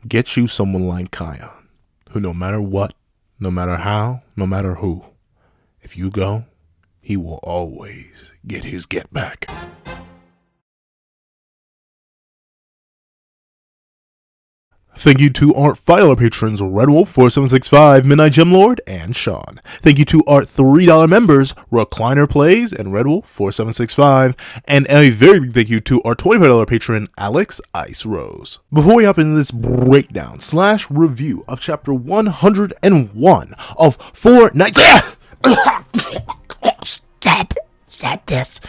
Get you someone like Chion, who no matter what, no matter how, no matter who, if you go, he will always get his get back. Thank you to our final patrons, Red Wolf 4765, Midnight Gemlord, and Sean. Thank you to our $3 members, Recliner Plays and Red Wolf 4765, and a very big thank you to our $25 patron, Alex Ice Rose. Before we hop into this breakdown / review of chapter 101 of Four Nights. Stop this.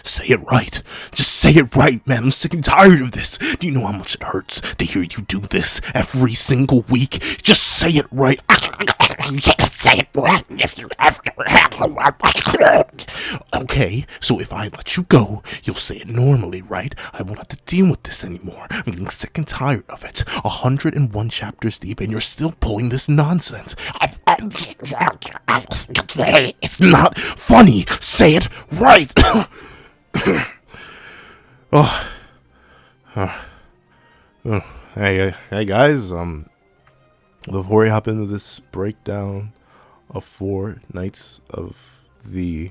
Say it right. Just say it right, man. I'm sick and tired of this. Do you know how much it hurts to hear you do this every single week? Just say it right. Say it right if you have to. Okay, so if I let you go, you'll say it normally, right? I won't have to deal with this anymore. I'm getting sick and tired of it. 101 chapters deep, and you're still pulling this nonsense. It's not funny. Say it right. Hey guys, before we hop into this breakdown of Four Nights of the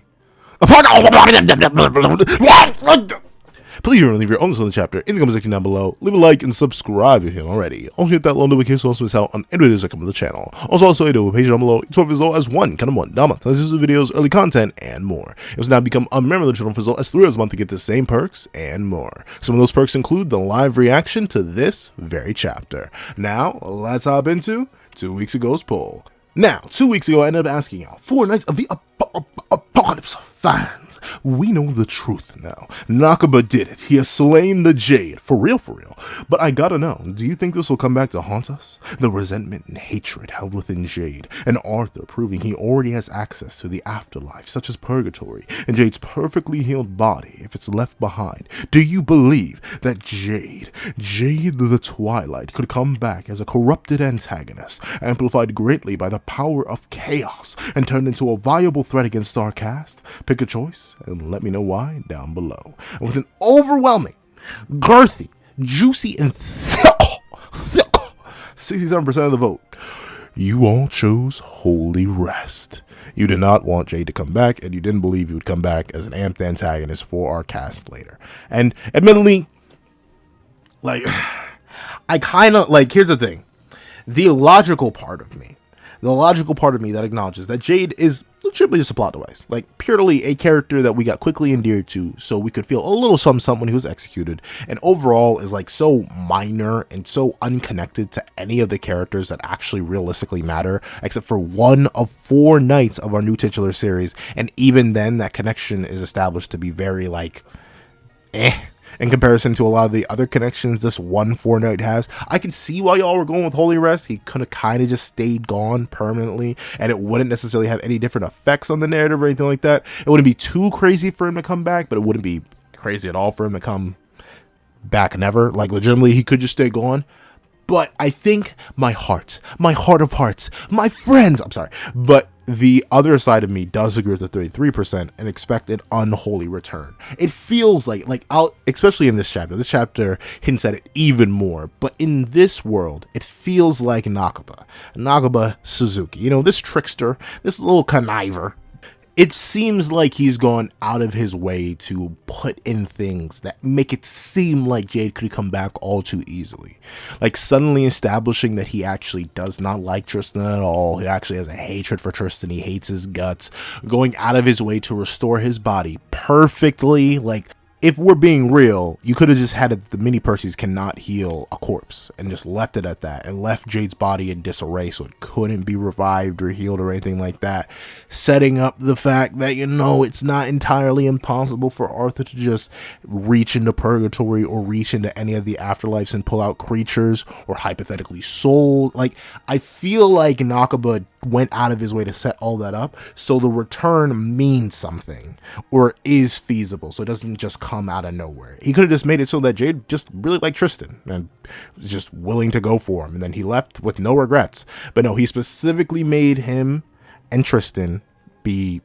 Please remember to leave your own on the chapter in the comment section down below. Leave a like and subscribe if you haven't already. Also hit that little notification so you don't miss out on any videos that come to the channel. Also hit a page down below. It's as low as $1 $1 This is videos, early content, and more. It was now become a member of the channel for as low as $3 a month to get the same perks and more. Some of those perks include the live reaction to this very chapter. Now let's hop into 2 weeks ago's poll. Now, 2 weeks ago, I ended up asking y'all, Four Nights of the Apocalypse fans, we know the truth now. Nakaba did it. He has slain the Jade. For real. But I gotta know, do you think this will come back to haunt us? The resentment and hatred held within Jade, and Arthur proving he already has access to the afterlife, such as purgatory, and Jade's perfectly healed body if it's left behind. Do you believe that Jade the Twilight, could come back as a corrupted antagonist, amplified greatly by the power of chaos, and turned into a viable threat against our cast? Pick a choice and let me know why down below. And with an overwhelming, girthy, juicy, and thick 67% of the vote, you all chose Holy Rest. You did not want Jade to come back, and you didn't believe he would come back as an amped antagonist for our cast later. And admittedly, like, I kind of, like, here's the thing. The logical part of me that acknowledges that Jade is legitimately just a plot device, like purely a character that we got quickly endeared to so we could feel a little something when he was executed, and overall is like so minor and so unconnected to any of the characters that actually realistically matter, except for one of 4 nights of our new titular series, and even then that connection is established to be very like in comparison to a lot of the other connections this one 4-night has. I can see why y'all were going with Holy Rest. He could have kind of just stayed gone permanently, and it wouldn't necessarily have any different effects on the narrative or anything like that. It wouldn't be too crazy for him to come back, but it wouldn't be crazy at all for him to come back never. Like, legitimately, he could just stay gone. But I think my heart of hearts, my friends, but the other side of me does agree with the 33% and expect an unholy return. It feels like especially in this chapter hints at it even more, but in this world, it feels like Nakaba Suzuki, this trickster, this little conniver. It seems like he's gone out of his way to put in things that make it seem like Jade could come back all too easily. Like suddenly establishing that he actually does not like Tristan at all. He actually has a hatred for Tristan. He hates his guts. Going out of his way to restore his body perfectly. Like, if we're being real, you could have just had it that the mini Percys cannot heal a corpse and just left it at that and left Jade's body in disarray so it couldn't be revived or healed or anything like that. Setting up the fact that, it's not entirely impossible for Arthur to just reach into purgatory or reach into any of the afterlives and pull out creatures or hypothetically souls. Like, I feel like Nakaba went out of his way to set all that up so the return means something or is feasible, so it doesn't just come out of nowhere. He could have just made it so that Jade just really liked Tristan and was just willing to go for him, and then he left with no regrets. But no, he specifically made him and Tristan be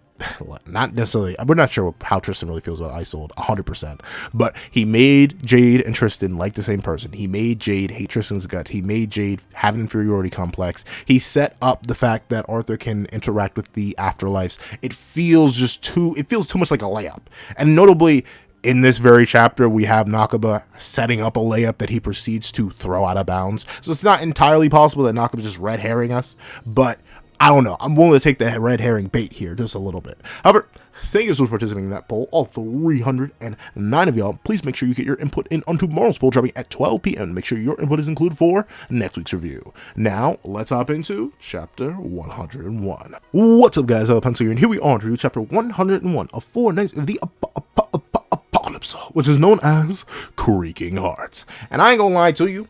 not necessarily, we're not sure how Tristan really feels about Isolde 100%, but he made Jade and Tristan like the same person. He made Jade hate Tristan's guts. He made Jade have an inferiority complex. He set up the fact that Arthur can interact with the afterlives. It feels too much like a layup. And notably, in this very chapter, we have Nakaba setting up a layup that he proceeds to throw out of bounds. So it's not entirely possible that Nakaba just red herring us, but I don't know. I'm willing to take the red herring bait here just a little bit. However, thank you so much for participating in that poll. All 309 of y'all. Please make sure you get your input in on tomorrow's poll dropping at 12 p.m. Make sure your input is included for next week's review. Now, let's hop into chapter 101. What's up, guys? I'm Pencil here, and here we are to review chapter 101 of Four Knights of the Apocalypse, which is known as Creaking Hearts. And I ain't gonna lie to you,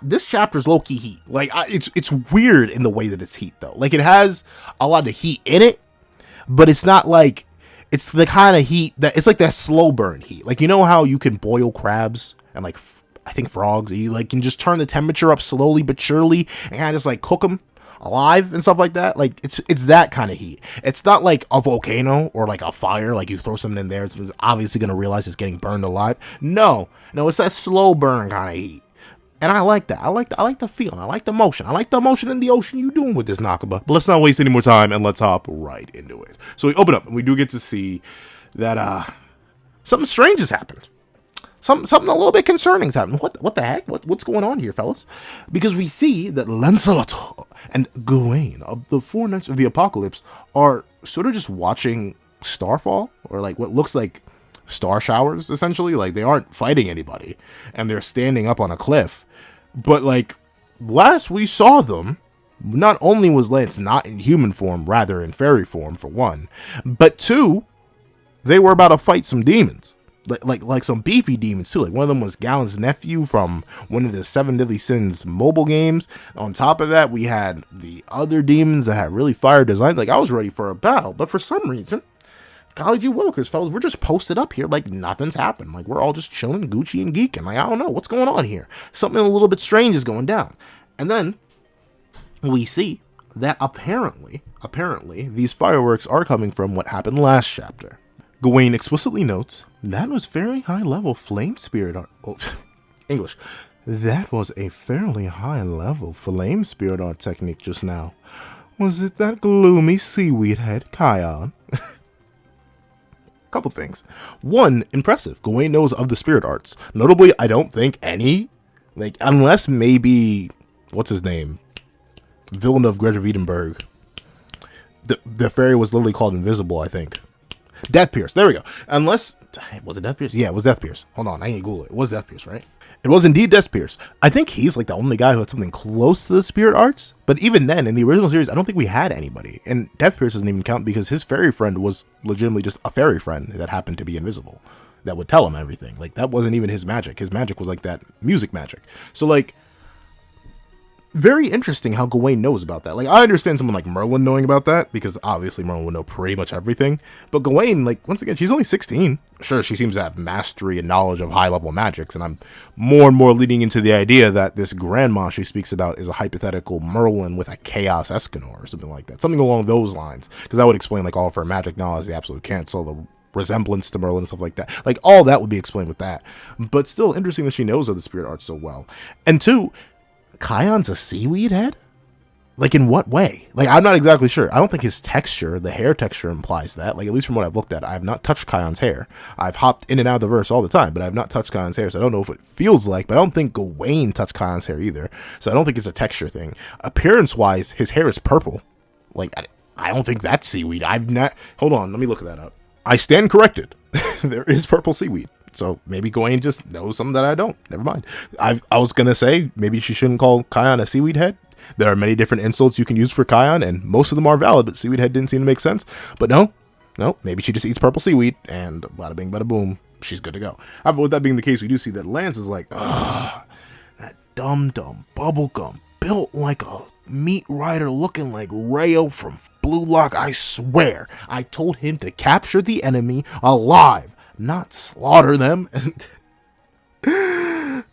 this chapter's low-key heat. Like, it's weird in the way that it's heat, though. Like, it has a lot of heat in it, but it's not like, it's the kind of heat that, it's like that slow burn heat. Like, you know how you can boil crabs and, like, I think frogs, you, like, can just turn the temperature up slowly but surely and kind of just, like, cook them alive and stuff like that? Like, it's that kind of heat. It's not like a volcano or, like, a fire. Like, you throw something in there, it's obviously going to realize it's getting burned alive. No, it's that slow burn kind of heat. And I like that. I like the feeling. I like the motion. I like the motion in the ocean you doing with this Nakaba. But let's not waste any more time and let's hop right into it. So we open up and we do get to see that something strange has happened. Something a little bit concerning has happened. What the heck? What's going on here, fellas? Because we see that Lancelot and Gawain of the Four Knights of the Apocalypse are sort of just watching starfall, or like what looks like star showers, essentially. Like, they aren't fighting anybody and they're standing up on a cliff. But like, last we saw them, not only was Lance not in human form, rather in fairy form, for one, but two, they were about to fight some demons. Like some beefy demons too. Like, one of them was Galen's nephew from one of the Seven Deadly Sins mobile games. On top of that, we had the other demons that had really fire designs. Like, I was ready for a battle, but for some reason, golly gee willikers, fellas, we're just posted up here like nothing's happened. Like, we're all just chilling, Gucci and geeking. Like, I don't know what's going on here. Something a little bit strange is going down. And then we see that apparently these fireworks are coming from what happened last chapter. Gawain explicitly notes, that was very high level flame spirit art. Oh, English. That was a fairly high level flame spirit art technique just now. Was it that gloomy seaweed head, Chion? Couple things. One, impressive. Gawain knows of the spirit arts. Notably, I don't think any, like, unless maybe, what's his name? Villain of Greta Wiedenberg. The fairy was literally called Invisible, I think. Deathpierce. There we go. Unless, was it Deathpierce? Yeah, it was Deathpierce. Hold on, I need to Google it. It was Deathpierce, right? It was indeed Deathpierce. I think he's like the only guy who had something close to the spirit arts. But even then, in the original series, I don't think we had anybody. And Deathpierce doesn't even count because his fairy friend was legitimately just a fairy friend that happened to be invisible. That would tell him everything. Like, that wasn't even his magic. His magic was like that music magic. So, like, very interesting how Gawain knows about that. Like, I understand someone like Merlin knowing about that, because obviously Merlin would know pretty much everything. But Gawain, like, once again, she's only 16. Sure, she seems to have mastery and knowledge of high-level magics, and I'm more and more leading into the idea that this grandma she speaks about is a hypothetical Merlin with a Chaos Escanor or something like that. Something along those lines, because that would explain, like, all of her magic knowledge, the absolute cancel, the resemblance to Merlin and stuff like that. Like, all that would be explained with that. But still interesting that she knows of the spirit art so well. And two, Chion's a seaweed head? Like, in what way? Like, I'm not exactly sure. I don't think his texture, the hair texture, implies that. Like, at least from what I've looked at, I have not touched Chion's hair. I've hopped in and out of the verse all the time, but I have not touched Chion's hair, so I don't know if it feels like, but I don't think Gawain touched Chion's hair either. So I don't think it's a texture thing. Appearance-wise, his hair is purple. Like, I don't think that's seaweed. I've not... Hold on, let me look that up. I stand corrected. There is purple seaweed. So maybe Gawain just knows something that I don't. Never mind. I was going to say, maybe she shouldn't call Chion a seaweed head. There are many different insults you can use for Chion, and most of them are valid, but seaweed head didn't seem to make sense. But no, maybe she just eats purple seaweed, and bada bing, bada boom, she's good to go. However, with that being the case, we do see that Lance is like, ugh, that dumb bubblegum, built like a meat rider looking like Rayo from Blue Lock. I swear, I told him to capture the enemy alive, not slaughter them. And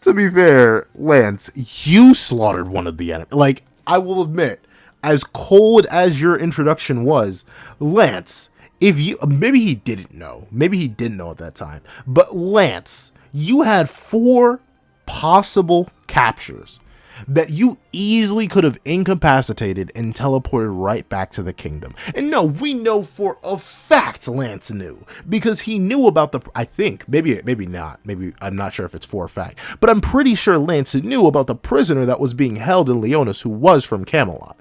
to be fair, Lance, you slaughtered one of the enemy. Like, I will admit, as cold as your introduction was, Lance, if you, maybe he didn't know at that time, but Lance, you had 4 possible captures that you easily could have incapacitated and teleported right back to the kingdom. And no, we know for a fact Lance knew, because he knew about the, I think, maybe not, maybe, I'm not sure if it's for a fact, but I'm pretty sure Lance knew about the prisoner that was being held in Leonis who was from Camelot,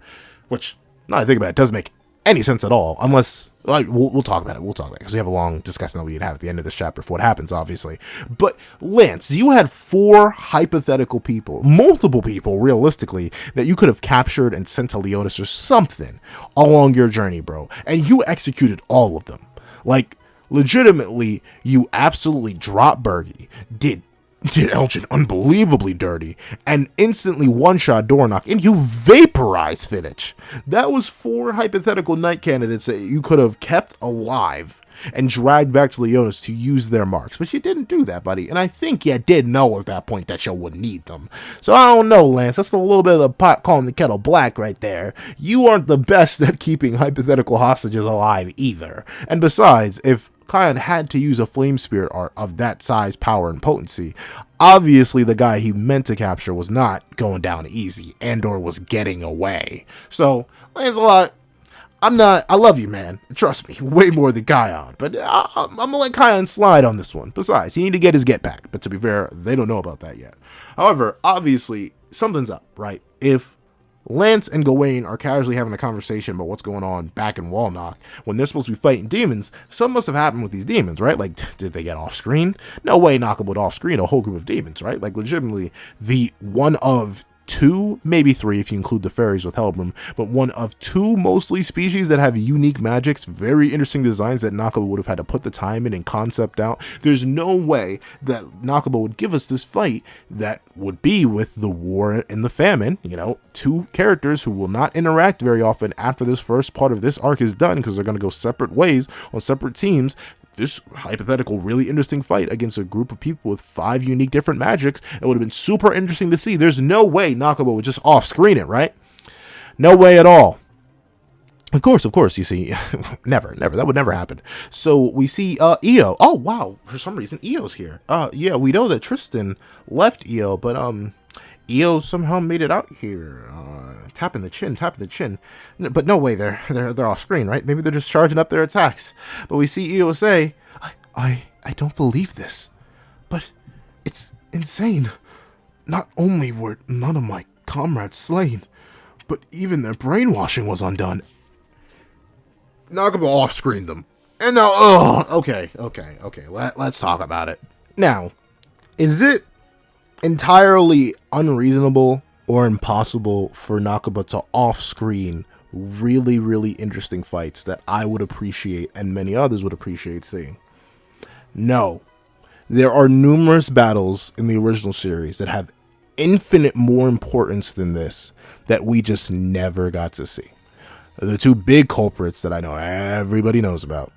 which, now I think about it, doesn't make any sense at all, unless, like, we'll talk about it, because we have a long discussion that we have at the end of this chapter for what happens, obviously. But Lance, you had 4 hypothetical people, multiple people, realistically, that you could have captured and sent to Leonis or something along your journey, bro, and you executed all of them. Like, legitimately, you absolutely dropped Bergie, did Elgin unbelievably dirty, and instantly one-shot Dornoch, and you vaporized Fittich. That was 4 hypothetical knight candidates that you could have kept alive and dragged back to Leonis to use their marks, but you didn't do that, buddy, and I think you did know at that point that you would need them. So I don't know, Lance, that's a little bit of the pot calling the kettle black right there. You aren't the best at keeping hypothetical hostages alive either, and besides, if Chion had to use a flame spirit art of that size, power, and potency, obviously the guy he meant to capture was not going down easy and or was getting away. So, Lancelot, I love you, man. Trust me, way more than Chion, but I'm gonna let Chion slide on this one. Besides, he need to get his get back, but to be fair, they don't know about that yet. However, obviously, something's up, right? If Lance and Gawain are casually having a conversation about what's going on back in Walnock when they're supposed to be fighting demons, something must have happened with these demons, right? Like, did they get off screen? No way Knockable would off screen a whole group of demons, right? Like, legitimately, the one of 2, maybe 3 if you include the fairies with Helbram, but one of 2 mostly species that have unique magics, very interesting designs that Knockable would have had to put the time in and concept out. There's no way that Knockable would give us this fight that would be with the war and the famine, 2 characters who will not interact very often after this first part of this arc is done, because they're going to go separate ways on separate teams. This hypothetical, really interesting fight against a group of people with 5 unique different magics, it would have been super interesting to see. There's no way Knockable would just off-screen it, right? No way at all. Of course, you see, never, that would never happen. So we see Io. Oh, wow, for some reason, Io's here. Yeah, we know that Tristan left Io, but Io somehow made it out here. Tapping the chin. But no way, they're off screen, right? Maybe they're just charging up their attacks. But we see Io say, I don't believe this, but it's insane. Not only were none of my comrades slain, but even their brainwashing was undone. Knockable off-screened them. And now, okay. Let's talk about it. Now, is it entirely unreasonable or impossible for Nakaba to off-screen really, really interesting fights that I would appreciate and many others would appreciate seeing? No. There are numerous battles in the original series that have infinite more importance than this that we just never got to see. The 2 big culprits that I know everybody knows about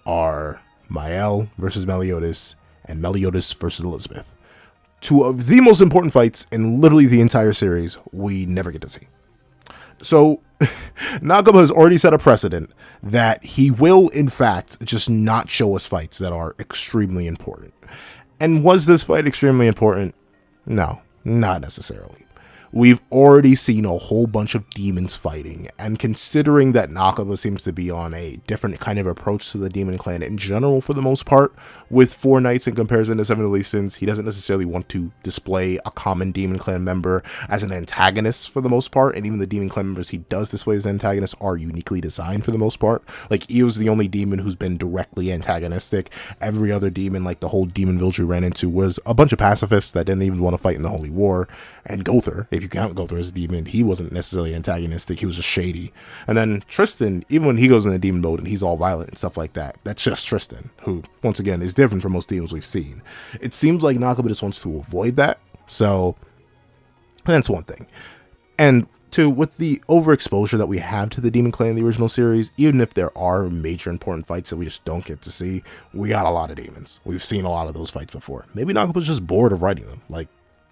are Mael versus Meliodas and Meliodas versus Elizabeth. 2 of the most important fights in literally the entire series we never get to see. So Nakaba has already set a precedent that he will, in fact, just not show us fights that are extremely important. And was this fight extremely important? No, not necessarily. We've already seen a whole bunch of demons fighting, and considering that Nakaba seems to be on a different kind of approach to the demon clan in general for the most part, with 4 knights in comparison to 7 deadly sins, he doesn't necessarily want to display a common demon clan member as an antagonist for the most part, and even the demon clan members he does display as antagonists are uniquely designed for the most part. Like, Eo's the only demon who's been directly antagonistic. Every other demon, like the whole demon village we ran into, was a bunch of pacifists that didn't even want to fight in the Holy War. And Gother, if you count Gother as a demon, he wasn't necessarily antagonistic, he was just shady. And then Tristan, even when he goes into demon mode and he's all violent and stuff like that, that's just Tristan, who, once again, is different from most demons we've seen. It seems like Nakaba just wants to avoid that, so that's one thing. And 2, with the overexposure that we have to the demon clan in the original series, even if there are major important fights that we just don't get to see, we got a lot of demons. We've seen a lot of those fights before. Maybe Nakaba's just bored of writing them. Like,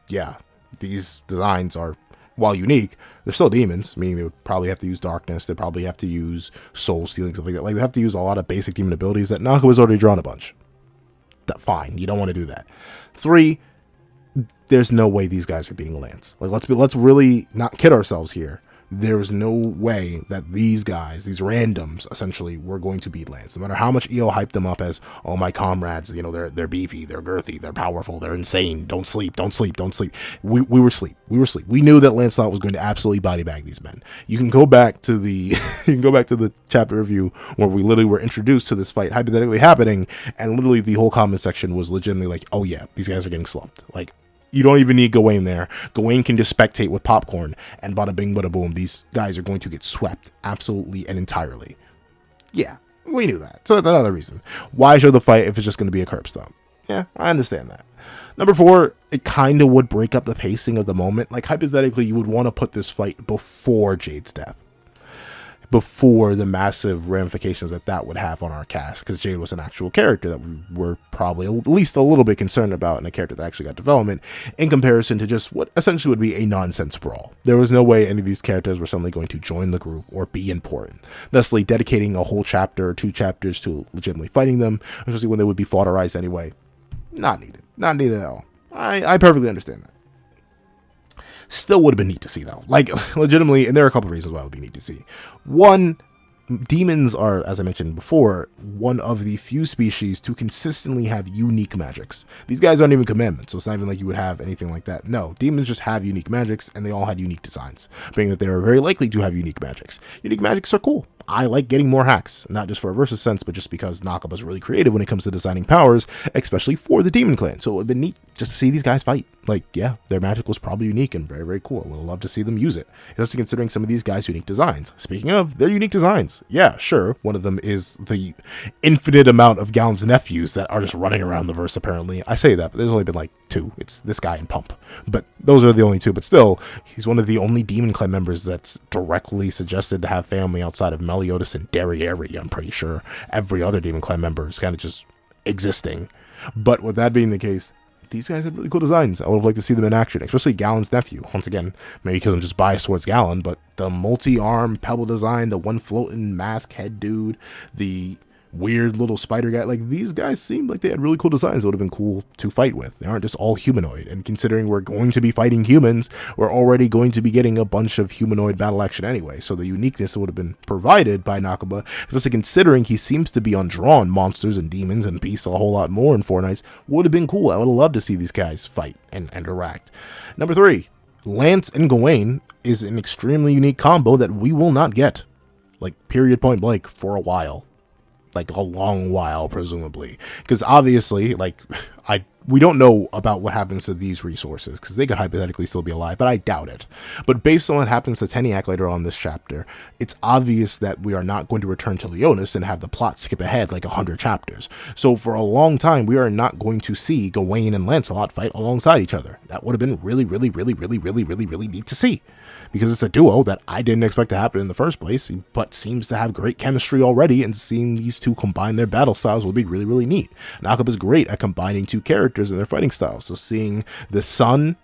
yeah, these designs are while unique, they're still demons, meaning they would probably have to use darkness, they'd probably have to use soul stealing, stuff like that. Like, they have to use a lot of basic demon abilities that Nakaba's already drawn a bunch. Fine, you don't want to do that. 3, there's no way these guys are beating Lance. Like, let's really not kid ourselves here. There is no way that these guys, these randoms, essentially, were going to beat Lance. No matter how much EO hyped them up as, oh, my comrades, you know, they're beefy, they're girthy, they're powerful, they're insane, don't sleep. We were asleep. We knew that Lancelot was going to absolutely body bag these men. You can go back to the chapter review where we literally were introduced to this fight hypothetically happening, and literally the whole comment section was legitimately like, oh yeah, these guys are getting slumped. Like, you don't even need Gawain there. Gawain can just spectate with popcorn, and bada bing, bada boom, these guys are going to get swept absolutely and entirely. Yeah, we knew that. So that's another reason. Why show the fight if it's just going to be a curb stomp? Yeah, I understand that. Number 4, it kind of would break up the pacing of the moment. Like, hypothetically, you would want to put this fight before Jade's death, before the massive ramifications that would have on our cast, because Jade was an actual character that we were probably at least a little bit concerned about, and a character that actually got development, in comparison to just what essentially would be a nonsense brawl. There was no way any of these characters were suddenly going to join the group or be important, thusly dedicating a whole chapter or 2 chapters to legitimately fighting them, especially when they would be fodderized anyway. Not needed at all. I perfectly understand that. Still would have been neat to see, though. Like, legitimately, and there are a couple of reasons why it would be neat to see. 1, demons are, as I mentioned before, one of the few species to consistently have unique magics. These guys aren't even commandments, so it's not even like you would have anything like that. No, demons just have unique magics, and they all had unique designs, being that they are very likely to have unique magics. Unique magics are cool. I like getting more hacks, not just for a versus sense, but just because Nakaba's really creative when it comes to designing powers, especially for the demon clan. So it would have been neat just to see these guys fight. Like, yeah, their magic was probably unique and very, very cool. I would love to see them use it, especially considering some of these guys' unique designs. Speaking of their unique designs, yeah, sure, one of them is the infinite amount of Gawain's nephews that are just running around the verse, apparently. I say that, but there's only been like 2. It's this guy and Pump. But those are the only 2. But still, he's one of the only demon clan members that's directly suggested to have family outside of meliodas and Derriere. I'm pretty sure every other demon clan member is kind of just existing. But with that being the case, these guys have really cool designs. I would have liked to see them in action, especially Gawain's nephew. Once again, maybe because I'm just biased towards Gawain, but the multi-arm pebble design, the one floating mask head dude, the weird little spider guy, like, these guys seemed like they had really cool designs that would have been cool to fight with. They aren't just all humanoid, and considering we're going to be fighting humans, we're already going to be getting a bunch of humanoid battle action anyway, so the uniqueness that would have been provided by Nakaba, especially considering he seems to be undrawn monsters and demons and beasts a whole lot more in Four Knights, would have been cool. I would have loved to see these guys fight and interact. Number 3, Lance and Gawain is an extremely unique combo that we will not get, like, period, point blank, for a while. Like, a long while, presumably, because obviously, like, we don't know about what happens to these resources, because they could hypothetically still be alive, but I doubt it. But based on what happens to Teniac later on this chapter, it's obvious that we are not going to return to Leonis and have the plot skip ahead like 100 chapters. So for a long time, we are not going to see Gawain and Lancelot fight alongside each other. That would have been really, really, really, really, really, really, really neat to see, because it's a duo that I didn't expect to happen in the first place, but seems to have great chemistry already, and seeing these two combine their battle styles will be really, really neat. Nakaba is great at combining 2 characters and their fighting styles, so seeing the son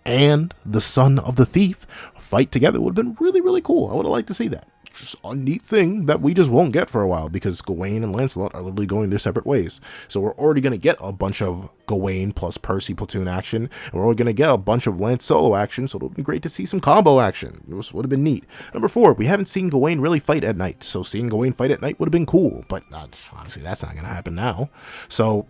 and the son of the thief fight together would have been really, really cool. I would have liked to see that. Just a neat thing that we just won't get for a while, because Gawain and Lancelot are literally going their separate ways. So we're already going to get a bunch of Gawain plus Percy platoon action, and we're already going to get a bunch of Lance solo action, so it would have been great to see some combo action. It would have been neat. Number 4, we haven't seen Gawain really fight at night, so seeing Gawain fight at night would have been cool, but obviously that's not going to happen now. So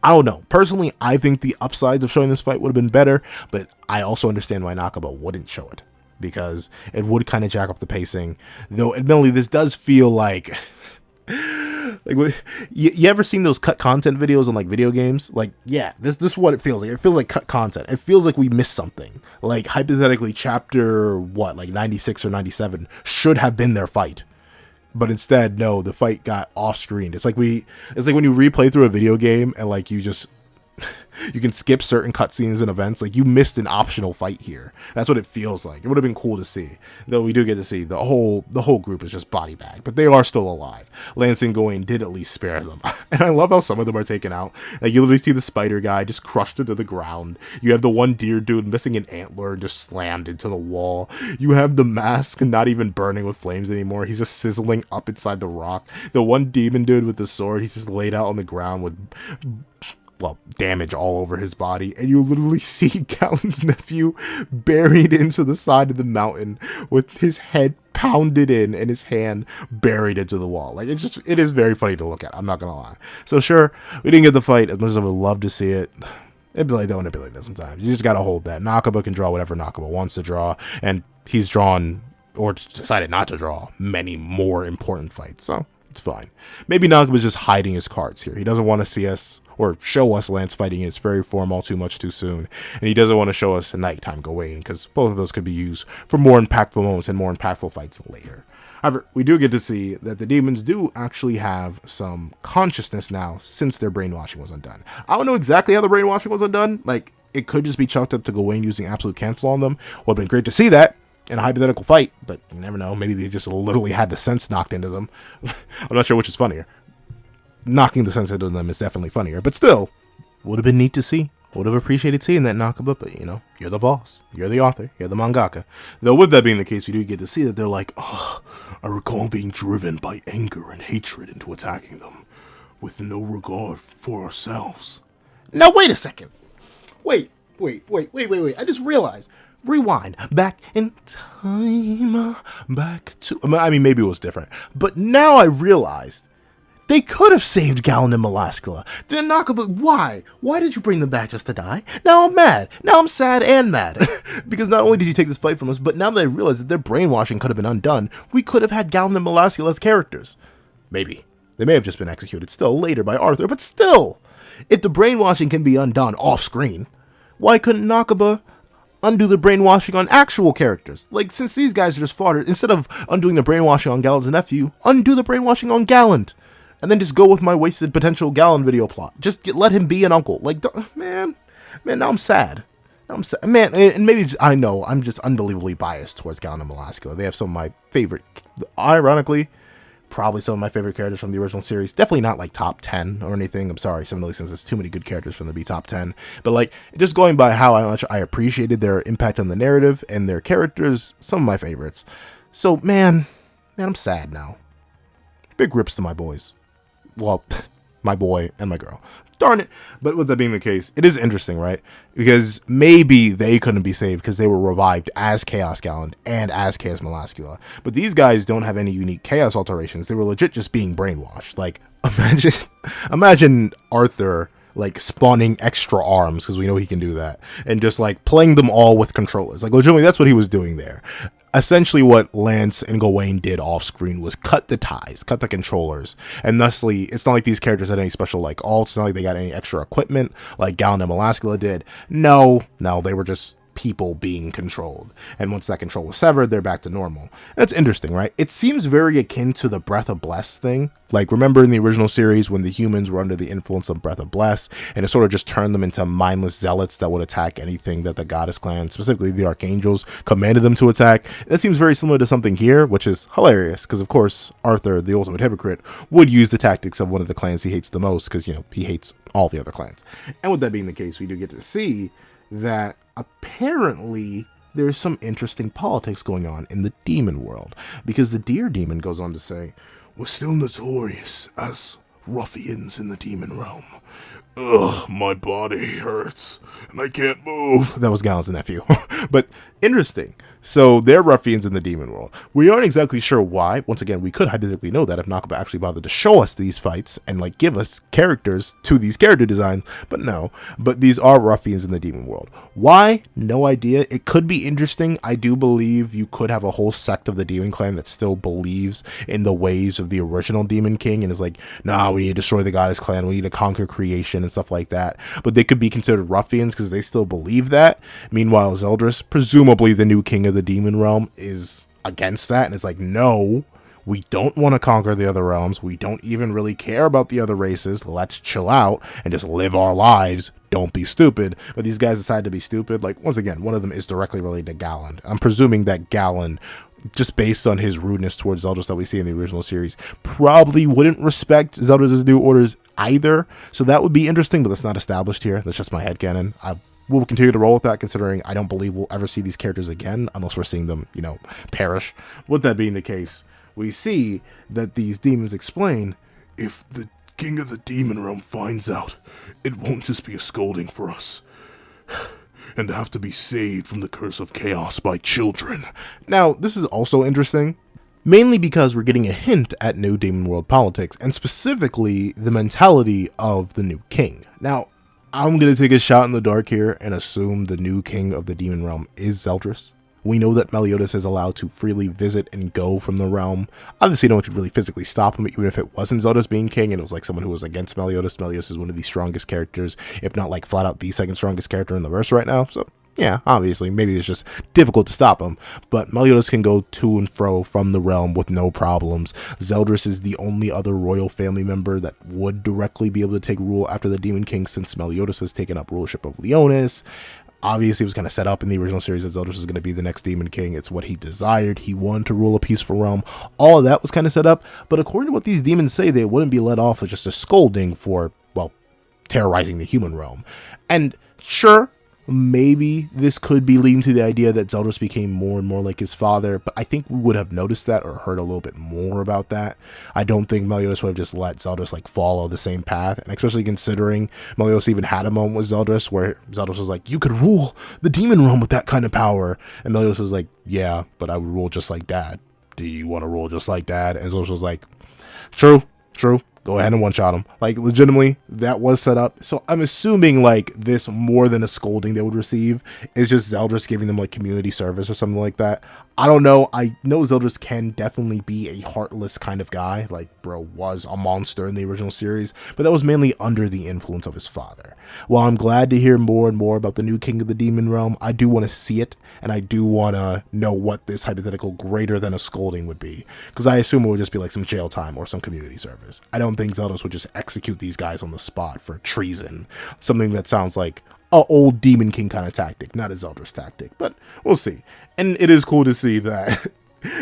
I don't know. Personally, I think the upsides of showing this fight would have been better, but I also understand why Nakaba wouldn't show it, because it would kind of jack up the pacing. Though, admittedly, this does feel like you ever seen those cut content videos on, like, video games? Like, yeah, this is what it feels like. It feels like cut content. It feels like we missed something. Like, hypothetically, chapter, like 96 or 97 should have been their fight. But instead, no, the fight got off screen. It's like when you replay through a video game and, like, you just You can skip certain cutscenes and events. Like, you missed an optional fight here. That's what it feels like. It would have been cool to see. Though we do get to see the whole group is just body bag, but they are still alive. Lance and Gawain did at least spare them. And I love how some of them are taken out. Like, you literally see the spider guy just crushed into the ground. You have the one deer dude missing an antler and just slammed into the wall. You have the mask not even burning with flames anymore. He's just sizzling up inside the rock. The one demon dude with the sword, he's just laid out on the ground with, well, damage all over his body. And you literally see Gawain's nephew buried into the side of the mountain with his head pounded in and his hand buried into the wall. Like, it is very funny to look at. I'm not gonna lie. So sure, we didn't get the fight as much as I would love to see it. It'd be like that sometimes. You just gotta hold that. Nakaba can draw whatever Nakaba wants to draw, and he's drawn, or decided not to draw, many more important fights. So it's fine. Maybe Nakaba's just hiding his cards here. He doesn't want to see us or show us Lance fighting in its fairy form all too much too soon. And he doesn't want to show us a nighttime Gawain, because both of those could be used for more impactful moments and more impactful fights later. However, we do get to see that the demons do actually have some consciousness now since their brainwashing was undone. I don't know exactly how the brainwashing was undone. Like, it could just be chalked up to Gawain using absolute cancel on them. Would have been great to see that in a hypothetical fight, but you never know. Maybe they just literally had the sense knocked into them. I'm not sure which is funnier. Knocking the sense into them is definitely funnier, but still, would have been neat to see. Would have appreciated seeing that Nakaba, but you know, you're the boss. You're the author. You're the mangaka. Though with that being the case, we do get to see that they're like, oh, I recall being driven by anger and hatred into attacking them, with no regard for ourselves. Now wait a second. Wait. I just realized. Rewind. Back in time. Back to... I mean, maybe it was different. But now I realized they could have saved Gawain and Melascula. Then Nakaba, why? Why did you bring them back just to die? Now I'm mad. Now I'm sad and mad. Because not only did you take this fight from us, but now that I realize that their brainwashing could have been undone, we could have had Gawain and Melascula as characters. Maybe. They may have just been executed still later by Arthur, but still! If the brainwashing can be undone off-screen, why couldn't Nakaba undo the brainwashing on actual characters? Like, since these guys are just fodder, instead of undoing the brainwashing on Gallant's nephew, undo the brainwashing on Gallant. And then just go with my wasted potential Gallant video plot. Just let him be an uncle. Like, man, now I'm sad. Man, and maybe I know, I'm just unbelievably biased towards Gawain and Melascula. They have some of my favorite, ironically, probably some of my favorite characters from the original series. Definitely not like top 10 or anything. I'm sorry, since there's too many good characters for them to be top 10. But like, just going by how much I appreciated their impact on the narrative and their characters, some of my favorites. So, man, I'm sad now. Big rips to my boys. Well, my boy and my girl. Darn it. But with that being the case, it is interesting, right? Because maybe they couldn't be saved because they were revived as Chaos Gallant and as Chaos Melascula. But these guys don't have any unique chaos alterations. They were legit just being brainwashed. Like, imagine Arthur, like, spawning extra arms, because we know he can do that, and just, like, playing them all with controllers. Like, legitimately, that's what he was doing there. Essentially what Lance and Gawain did off screen was cut the ties, cut the controllers, and thusly it's not like these characters had any special like alts. It's not like they got any extra equipment like Gawain and Melascula did. No, they were just people being controlled, and once that control was severed, they're back to normal. That's interesting, right? It seems very akin to the Breath of Bless thing. Like, remember in the original series when the humans were under the influence of Breath of Bless, and it sort of just turned them into mindless zealots that would attack anything that the goddess clan, specifically the archangels, commanded them to attack. That seems very similar to something here, which is hilarious, because of course Arthur, the ultimate hypocrite, would use the tactics of one of the clans he hates the most, because, you know, he hates all the other clans. And with that being the case, we do get to see that apparently there's some interesting politics going on in the demon world, because the deer demon goes on to say, we're still notorious as ruffians in the demon realm. Ugh, my body hurts and I can't move. That was Gallant's nephew. But interesting. So they're ruffians in the demon world. We aren't exactly sure why. Once again, we could hypothetically know that if Nakaba actually bothered to show us these fights and like give us characters to these character designs, but no. But these are ruffians in the demon world. Why? No idea. It could be interesting. I do believe you could have a whole sect of the demon clan that still believes in the ways of the original demon king and is like, nah, we need to destroy the goddess clan. We need to conquer creation and stuff like that. But they could be considered ruffians because they still believe that. Meanwhile, Zeldris, presumably the new king of the demon realm, is against that and it's like, no, we don't want to conquer the other realms. We don't even really care about the other races. Let's chill out and just live our lives don't be stupid. But these guys decide to be stupid. Like, once again, one of them is directly related to Gawain. I'm presuming that Gawain, just based on his rudeness towards Zeldris that we see in the original series, probably wouldn't respect Zeldris' new orders either. So that would be interesting, but that's not established here. That's just my headcanon. We'll continue to roll with that, considering I don't believe we'll ever see these characters again, unless we're seeing them, perish. With that being the case, we see that these demons explain, if the king of the demon realm finds out, it won't just be a scolding for us, and to have to be saved from the curse of chaos by children. Now, this is also interesting, mainly because we're getting a hint at new demon world politics, and specifically the mentality of the new king. Now, I'm going to take a shot in the dark here and assume the new king of the demon realm is Zeldris. We know that Meliodas is allowed to freely visit and go from the realm. Obviously, no one could really physically stop him, even if it wasn't Zeldris being king and it was like someone who was against Meliodas. Meliodas is one of the strongest characters, if not like flat out the second strongest character in the verse right now. So yeah, obviously, maybe it's just difficult to stop him. But Meliodas can go to and fro from the realm with no problems. Zeldris is the only other royal family member that would directly be able to take rule after the Demon King, since Meliodas has taken up rulership of Leonis. Obviously, it was kind of set up in the original series that Zeldris was going to be the next Demon King. It's what he desired. He wanted to rule a peaceful realm. All of that was kind of set up. But according to what these demons say, they wouldn't be let off with just a scolding for, well, terrorizing the human realm. And sure, maybe this could be leading to the idea that Zeldris became more and more like his father, but I think we would have noticed that or heard a little bit more about that. I don't think Meliodas would have just let Zeldris like follow the same path, and especially considering Meliodas even had a moment with Zeldris where Zeldris was like, you could rule the demon realm with that kind of power, and Meliodas was like, yeah, but I would rule just like Dad. Do you want to rule just like Dad? And Zeldris was like, true, go ahead and one-shot him. Like, legitimately, that was set up. So I'm assuming, like, this more than a scolding they would receive is just Zeldris giving them, like, community service or something like that. I don't know. I know Zeldris can definitely be a heartless kind of guy. Like, bro was a monster in the original series, but that was mainly under the influence of his father. While I'm glad to hear more and more about the new king of the demon realm, I do want to see it, and I do want to know what this hypothetical greater than a scolding would be, because I assume it would just be like some jail time or some community service. I don't think Zeldris would just execute these guys on the spot for treason, something that sounds like a old Demon King kind of tactic, not a Zeldris tactic, but we'll see. And it is cool to see that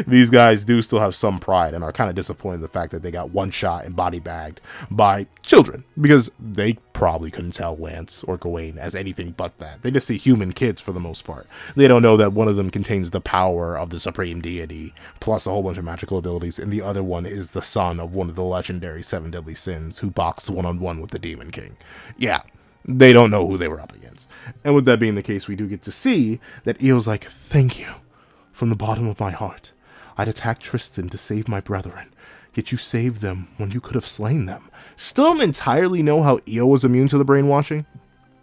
these guys do still have some pride and are kind of disappointed in the fact that they got one shot and body bagged by children, because they probably couldn't tell Lance or Gawain as anything but that. They just see human kids for the most part. They don't know that one of them contains the power of the supreme deity plus a whole bunch of magical abilities, and the other one is the son of one of the legendary seven deadly sins who boxed one-on-one with the Demon King. Yeah, they don't know who they were up against. And with that being the case, we do get to see that Eo's like, thank you from the bottom of my heart. I'd attack Tristan to save my brethren, yet you saved them when you could have slain them. Still don't entirely know how Io was immune to the brainwashing.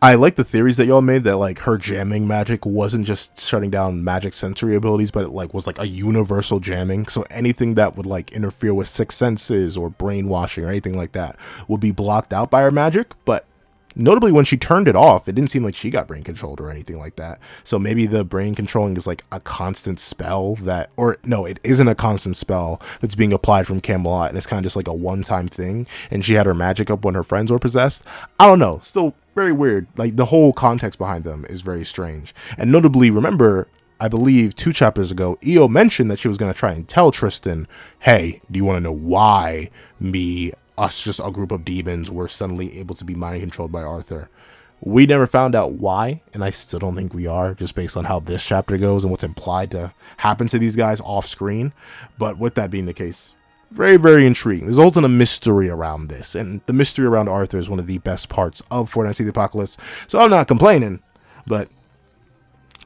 I like the theories that y'all made that like her jamming magic wasn't just shutting down magic sensory abilities, but it like was like a universal jamming. So anything that would like interfere with sixth senses or brainwashing or anything like that would be blocked out by her magic. But notably, when she turned it off, it didn't seem like she got brain controlled or anything like that. So maybe the brain controlling is like a constant spell that, or no, it isn't a constant spell that's being applied from Camelot, and it's kind of just like a one-time thing, and she had her magic up when her friends were possessed. I don't know. Still very weird. Like, the whole context behind them is very strange. And notably, remember, I believe 2 chapters ago, Io mentioned that she was going to try and tell Tristan, hey, do you want to know why us, just a group of demons, were suddenly able to be mind controlled by Arthur? We never found out why, and I still don't think we are, just based on how this chapter goes and what's implied to happen to these guys off screen. But with that being the case, very, very intriguing. There's also a mystery around this, and the mystery around Arthur is one of the best parts of Four Knights of the Apocalypse, so I'm not complaining, but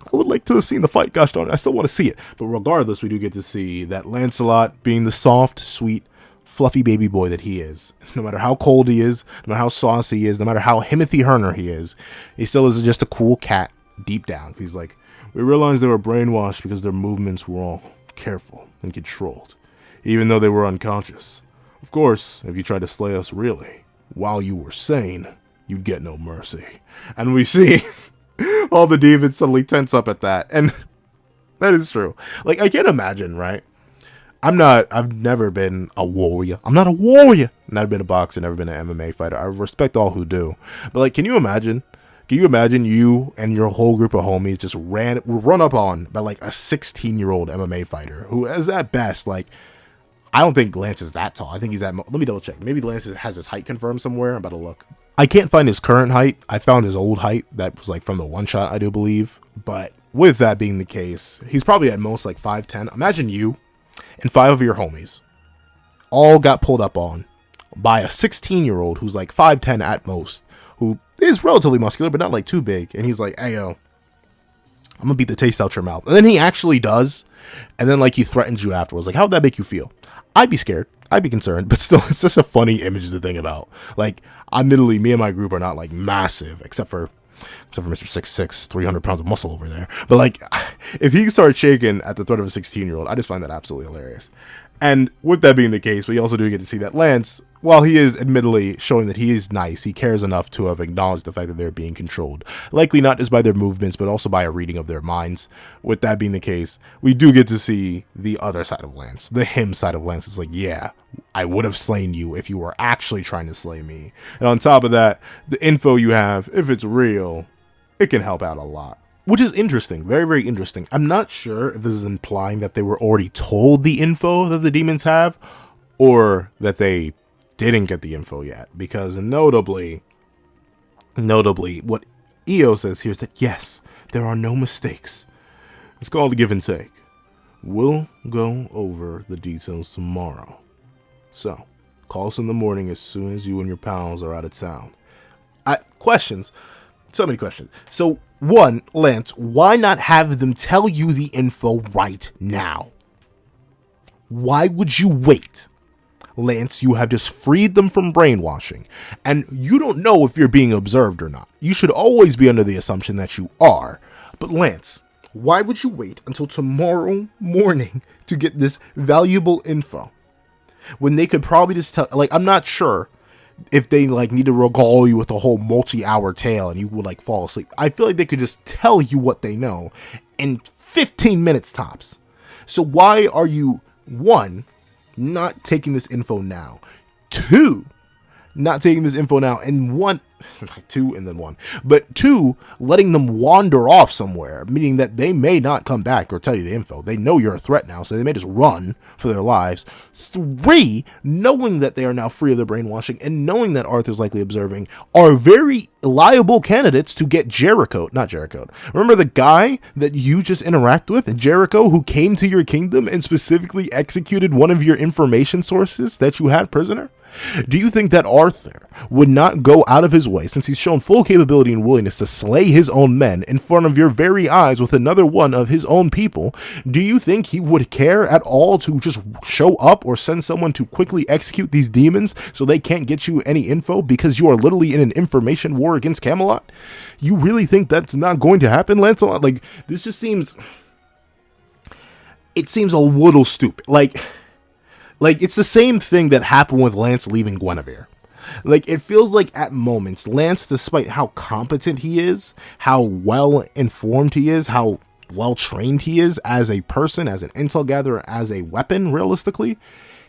I would like to have seen the fight. Gosh darn it, I still want to see it. But regardless, we do get to see that Lancelot, being the soft, sweet, fluffy baby boy that he is, no matter how cold he is, no matter how saucy he is, no matter how Himothy Herner he is, he still is just a cool cat deep down. He's like, we realized they were brainwashed because their movements were all careful and controlled, even though they were unconscious. Of course, if you tried to slay us really, while you were sane, you'd get no mercy. And we see all the demons suddenly tense up at that, and that is true. Like, I can't imagine, right? I've never been a warrior. I'm not a warrior. Never been a boxer, never been an MMA fighter. I respect all who do. But like, can you imagine Can you imagine you and your whole group of homies just run up on by like a 16-year-old MMA fighter who is at best like, I don't think Lance is that tall. I think he's at, let me double check. Maybe Lance has his height confirmed somewhere. I'm about to look. I can't find his current height. I found his old height that was like from the one shot, I do believe. But with that being the case, he's probably at most like 5'10". Imagine you and 5 of your homies all got pulled up on by a 16-year-old who's like 5'10" at most, who is relatively muscular, but not like too big. And he's like, hey, yo, I'm gonna beat the taste out your mouth. And then he actually does. And then like he threatens you afterwards. Like, how'd that make you feel? I'd be scared. I'd be concerned, but still, it's just a funny image to think about. Like, admittedly, me and my group are not like massive, except for Mr. 6'6", 300 pounds of muscle over there. But like, if he starts shaking at the threat of a 16-year-old, I just find that absolutely hilarious. And with that being the case, we also do get to see that Lance, while he is admittedly showing that he is nice, he cares enough to have acknowledged the fact that they're being controlled. Likely not just by their movements, but also by a reading of their minds. With that being the case, we do get to see the other side of Lance. The him side of Lance is like, yeah, I would have slain you if you were actually trying to slay me. And on top of that, the info you have, if it's real, it can help out a lot. Which is interesting. Very, very interesting. I'm not sure if this is implying that they were already told the info that the demons have, or that they didn't get the info yet. Because notably, what EO says here is that, yes, there are no mistakes. It's called give and take. We'll go over the details tomorrow. So, call us in the morning as soon as you and your pals are out of town. Questions. So many questions. So, one, Lance, why not have them tell you the info right now? Why would you wait? Lance, you have just freed them from brainwashing, and you don't know if you're being observed or not. You should always be under the assumption that you are. But Lance, why would you wait until tomorrow morning to get this valuable info when they could probably just tell, like, I'm not sure if they like need to regale you with a whole multi-hour tale and you would like fall asleep. I feel like they could just tell you what they know in 15 minutes tops. So why are you, one, not taking this info now, two, not taking this info now, and one, two and then one, but two, letting them wander off somewhere, meaning that they may not come back or tell you the info. They know you're a threat now, so they may just run for their lives. Three, knowing that they are now free of their brainwashing and knowing that Arthur's likely observing, are very liable candidates to get not Jericho. Remember the guy that you just interact with, Jericho, who came to your kingdom and specifically executed one of your information sources that you had prisoner? Do you think that Arthur would not go out of his way, since he's shown full capability and willingness to slay his own men in front of your very eyes with another one of his own people? Do you think he would care at all to just show up or send someone to quickly execute these demons so they can't get you any info because you are literally in an information war against Camelot? You really think that's not going to happen, Lancelot? Like, this just seems... It seems a little stupid. Like, it's the same thing that happened with Lance leaving Guinevere. Like, it feels like at moments, Lance, despite how competent he is, how well informed he is, how well trained he is as a person, as an intel gatherer, as a weapon, realistically,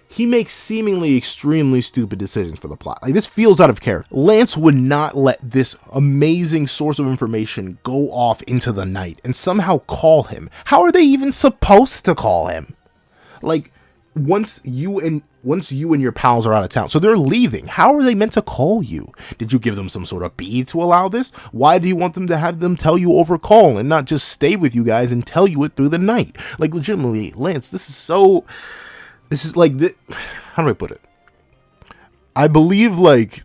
he makes seemingly extremely stupid decisions for the plot. Like, this feels out of character. Lance would not let this amazing source of information go off into the night and somehow call him. How are they even supposed to call him? Like, once you and your pals are out of town, so they're leaving, how are they meant to call you? Did you give them some sort of bead to allow this? Why do you want them to have them tell you over call and not just stay with you guys and tell you it through the night? Like, legitimately, Lance, this is like, how do I put it? I believe, like,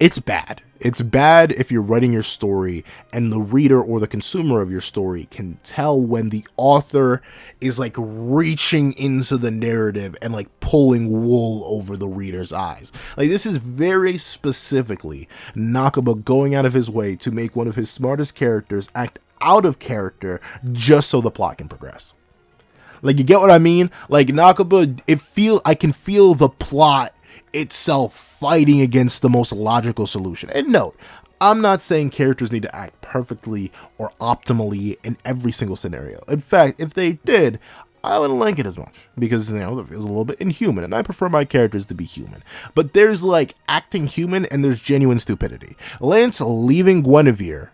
it's bad. It's bad if you're writing your story and the reader or the consumer of your story can tell when the author is like reaching into the narrative and like pulling wool over the reader's eyes. Like, this is very specifically Nakaba going out of his way to make one of his smartest characters act out of character just so the plot can progress. Like, you get what I mean? Like, Nakaba, I can feel the plot itself fighting against the most logical solution. And note, I'm not saying characters need to act perfectly or optimally in every single scenario. In fact, if they did, I wouldn't like it as much because, it feels a little bit inhuman, and I prefer my characters to be human. But there's like acting human and there's genuine stupidity. Lance leaving Guinevere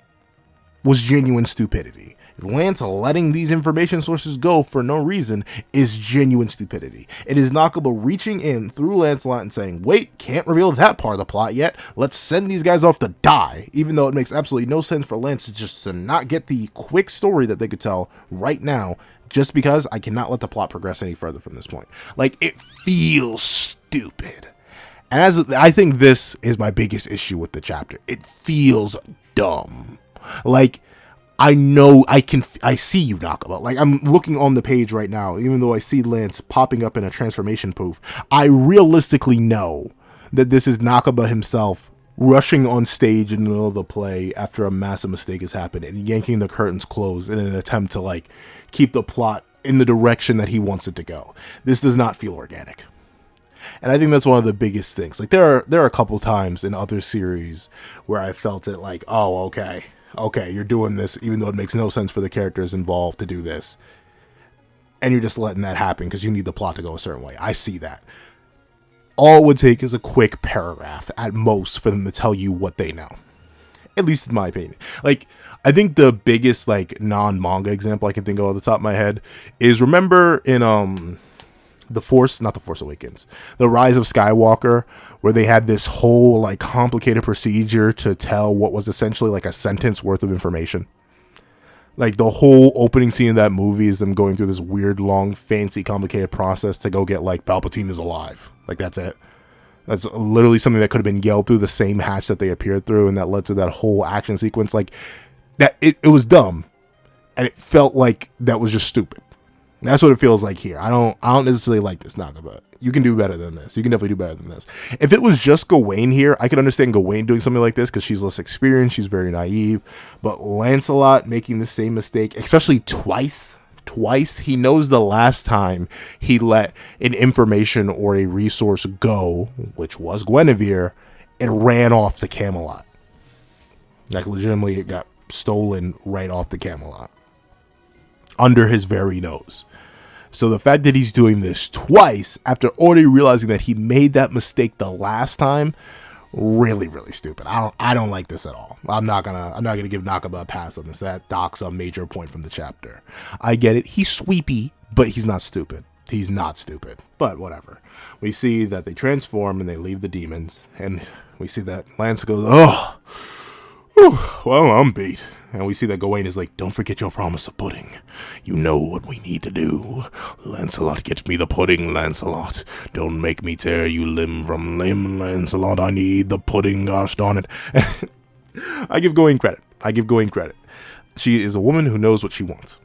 was genuine stupidity. Lance letting these information sources go for no reason is genuine stupidity. It is Nakaba reaching in through Lancelot and saying, wait, can't reveal that part of the plot yet. Let's send these guys off to die. Even though it makes absolutely no sense for Lance to not get the quick story that they could tell right now, just because I cannot let the plot progress any further from this point. Like, it feels stupid. And I think this is my biggest issue with the chapter. It feels dumb. Like, I see you, Nakaba. Like, I'm looking on the page right now, even though I see Lance popping up in a transformation poof, I realistically know that this is Nakaba himself rushing on stage in the middle of the play after a massive mistake has happened and yanking the curtains closed in an attempt to, like, keep the plot in the direction that he wants it to go. This does not feel organic. And I think that's one of the biggest things. Like, there are a couple times in other series where I felt it like, oh, okay, you're doing this, even though it makes no sense for the characters involved to do this. And you're just letting that happen because you need the plot to go a certain way. I see that. All it would take is a quick paragraph at most for them to tell you what they know. At least in my opinion. Like, I think the biggest, like, non-manga example I can think of off the top of my head is, remember in The Force Awakens, The Rise of Skywalker, where they had this whole, like, complicated procedure to tell what was essentially like a sentence worth of information. Like, the whole opening scene of that movie is them going through this weird, long, fancy, complicated process to go get, like, Palpatine is alive. Like, that's it. That's literally something that could have been yelled through the same hatch that they appeared through, and that led to that whole action sequence. Like, that it was dumb, and it felt like that was just stupid. And that's what it feels like here. I don't necessarily like this, Nakaba. You can do better than this. You can definitely do better than this. If it was just Gawain here, I could understand Gawain doing something like this because she's less experienced, she's very naive. But Lancelot making the same mistake, especially twice, he knows the last time he let an information or a resource go, which was Guinevere, it ran off to Camelot. Like, legitimately, it got stolen right off to Camelot, under his very nose. So the fact that he's doing this twice after already realizing that he made that mistake the last time, really, really stupid. I don't like this at all. I'm not gonna give Nakaba a pass on this. That docks a major point from the chapter. I get it. He's sweepy, but he's not stupid. He's not stupid. But whatever. We see that they transform and they leave the demons, and we see that Lance goes, oh, whew, well, I'm beat. And we see that Gawain is like, don't forget your promise of pudding. You know what we need to do. Lancelot, get me the pudding, Lancelot. Don't make me tear you limb from limb, Lancelot. I need the pudding, gosh darn it. I give Gawain credit. She is a woman who knows what she wants.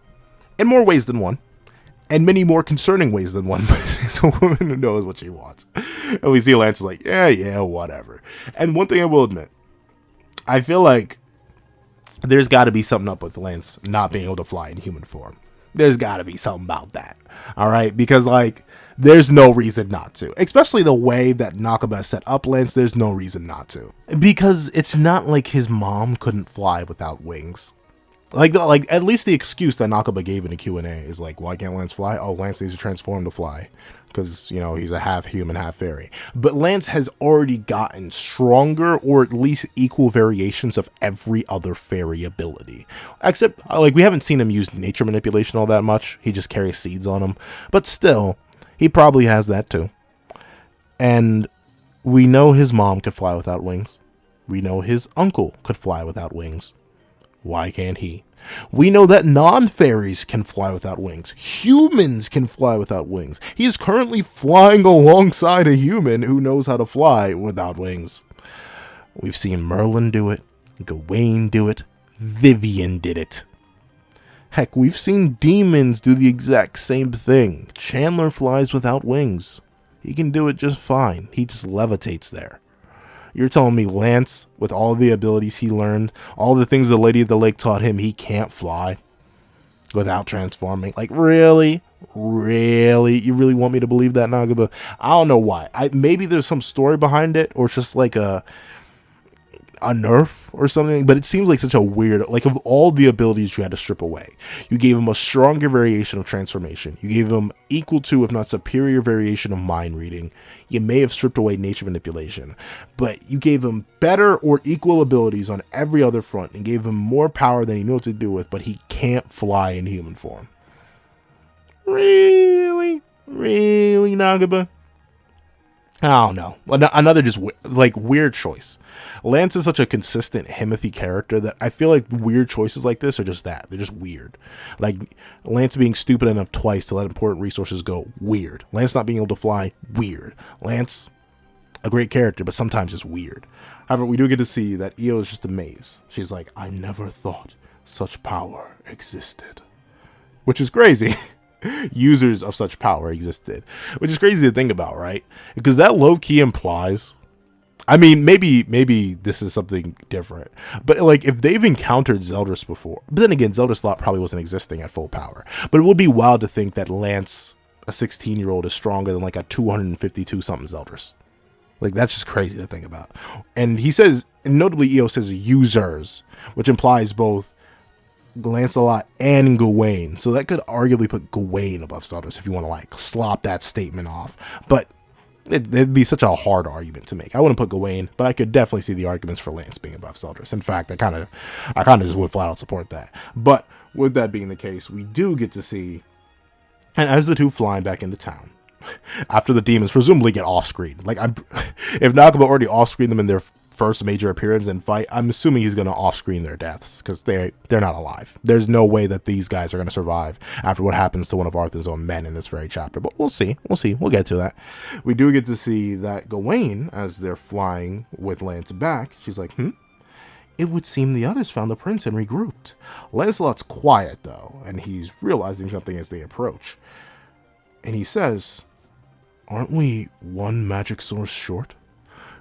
In more ways than one. And many more concerning ways than one. But it's a woman who knows what she wants. And we see Lance is like, yeah, whatever. And one thing I will admit, I feel like there's got to be something up with Lance not being able to fly in human form. There's got to be something about that. All right? Because, like, there's no reason not to. Especially the way that Nakaba set up Lance, there's no reason not to. Because it's not like his mom couldn't fly without wings. Like at least the excuse that Nakaba gave in the Q&A is like, why can't Lance fly? Oh, Lance needs to transform to fly. Because, he's a half human, half fairy. But Lance has already gotten stronger, or at least equal variations of every other fairy ability. Except, like, we haven't seen him use nature manipulation all that much. He just carries seeds on him. But still, he probably has that too. And we know his mom could fly without wings. We know his uncle could fly without wings. Why can't he? We know that non-fairies can fly without wings. Humans can fly without wings. He is currently flying alongside a human who knows how to fly without wings. We've seen Merlin do it. Gawain do it. Vivian did it. Heck, we've seen demons do the exact same thing. Chandler flies without wings. He can do it just fine. He just levitates there. You're telling me Lance, with all the abilities he learned, all the things the Lady of the Lake taught him, he can't fly without transforming? Like, really? Really? You really want me to believe that, Nakaba? I don't know why. Maybe there's some story behind it, or it's just like a nerf or something, but it seems like such a weird, like of all the abilities you had to strip away, you gave him a stronger variation of transformation. You gave him equal to, if not superior variation of mind reading. You may have stripped away nature manipulation, but you gave him better or equal abilities on every other front and gave him more power than he knew what to do with, but he can't fly in human form. Really, Nagaba? I don't know. Another just like weird choice. Lance is such a consistent Himothy character that I feel like weird choices like this are just that. They're just weird. Like Lance being stupid enough twice to let important resources go, weird. Lance not being able to fly, weird. Lance, a great character, but sometimes it's weird. However, we do get to see that Io is just amazed. She's like, I never thought such power existed. Which is crazy. Users of such power existed, which is crazy to think about, right? Because that low-key implies, I mean, maybe this is something different, but like if they've encountered Zeldris before, but then again, Zeldris probably wasn't existing at full power, but it would be wild to think that Lance, a 16-year-old, is stronger than like a 252 something Zeldris. Like that's just crazy to think about. And he says, and notably Io says users, which implies both Lancelot and Gawain, so that could arguably put Gawain above Zeldris if you want to like slop that statement off, but it'd be such a hard argument to make. I wouldn't put Gawain, but I could definitely see the arguments for Lance being above Zeldris. In fact, I kind of just would flat out support that. But with that being the case, we do get to see, and as the two flying back into town after the demons presumably get off screen, like if Nakaba already off screened them in their first major appearance and fight, I'm assuming he's going to off-screen their deaths because they're not alive. There's no way that these guys are going to survive after what happens to one of Arthur's own men in this very chapter, but we'll see. We'll get to that. We do get to see that Gawain, as they're flying with Lance back, she's like, it would seem the others found the prince and regrouped. Lancelot's quiet though, and he's realizing something as they approach, and he says, aren't we one magic source short?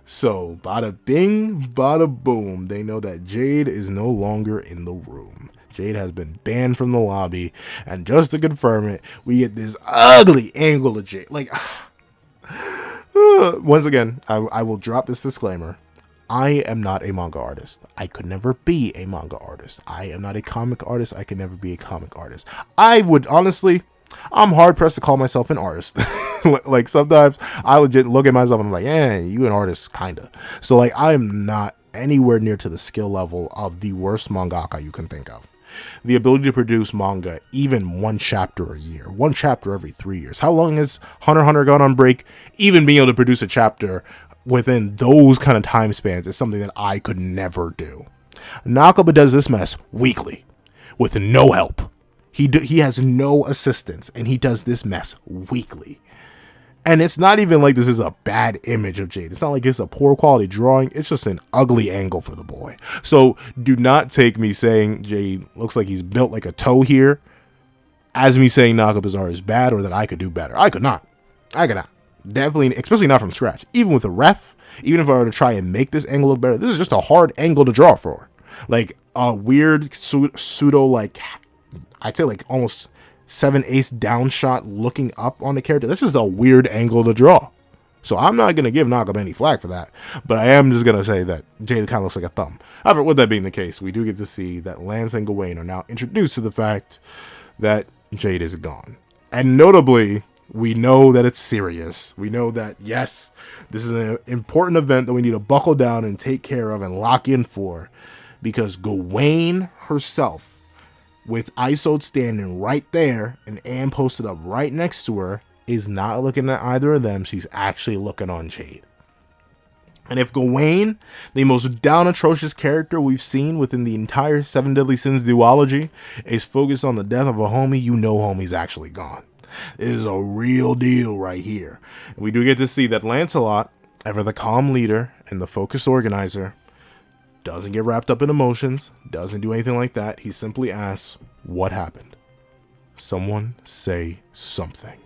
So, bada bing, bada boom, they know that Jade is no longer in the room. Jade has been banned from the lobby, and just to confirm it, we get this ugly angle of Jade. Like, once again, I will drop this disclaimer. I am not a manga artist. I could never be a manga artist. I am not a comic artist. I could never be a comic artist. I would honestly, I'm hard pressed to call myself an artist. Like sometimes I legit look at myself and I'm like, you an artist, kinda. So like I am not anywhere near to the skill level of the worst mangaka you can think of. The ability to produce manga, even one chapter a year, one chapter every 3 years. How long has Hunter x Hunter gone on break? Even being able to produce a chapter within those kind of time spans is something that I could never do. Nakaba does this mess weekly with no help. He has no assistance, and he does this mess weekly. And it's not even like this is a bad image of Jade. It's not like it's a poor quality drawing. It's just an ugly angle for the boy. So do not take me saying Jade looks like he's built like a toe here as me saying Nakaba's art is bad or that I could do better. I could not. Definitely, especially not from scratch. Even with a ref, even if I were to try and make this angle look better, this is just a hard angle to draw for. Like a weird pseudo, like, I'd say like almost 7/8 down shot looking up on the character. That's just a weird angle to draw. So I'm not going to give Nakaba any flack for that, but I am just going to say that Jade kind of looks like a thumb. However, with that being the case, we do get to see that Lance and Gawain are now introduced to the fact that Jade is gone. And notably, we know that it's serious. We know that, yes, this is an important event that we need to buckle down and take care of and lock in for, because Gawain herself, with Isolde standing right there and Anne posted up right next to her, is not looking at either of them. She's actually looking on Jade. And if Gawain, the most down atrocious character we've seen within the entire Seven Deadly Sins duology, is focused on the death of a homie, you know homie's actually gone. It is a real deal right here. And we do get to see that Lancelot, ever the calm leader and the focused organizer, doesn't get wrapped up in emotions, doesn't do anything like that. He simply asks, what happened? Someone say something.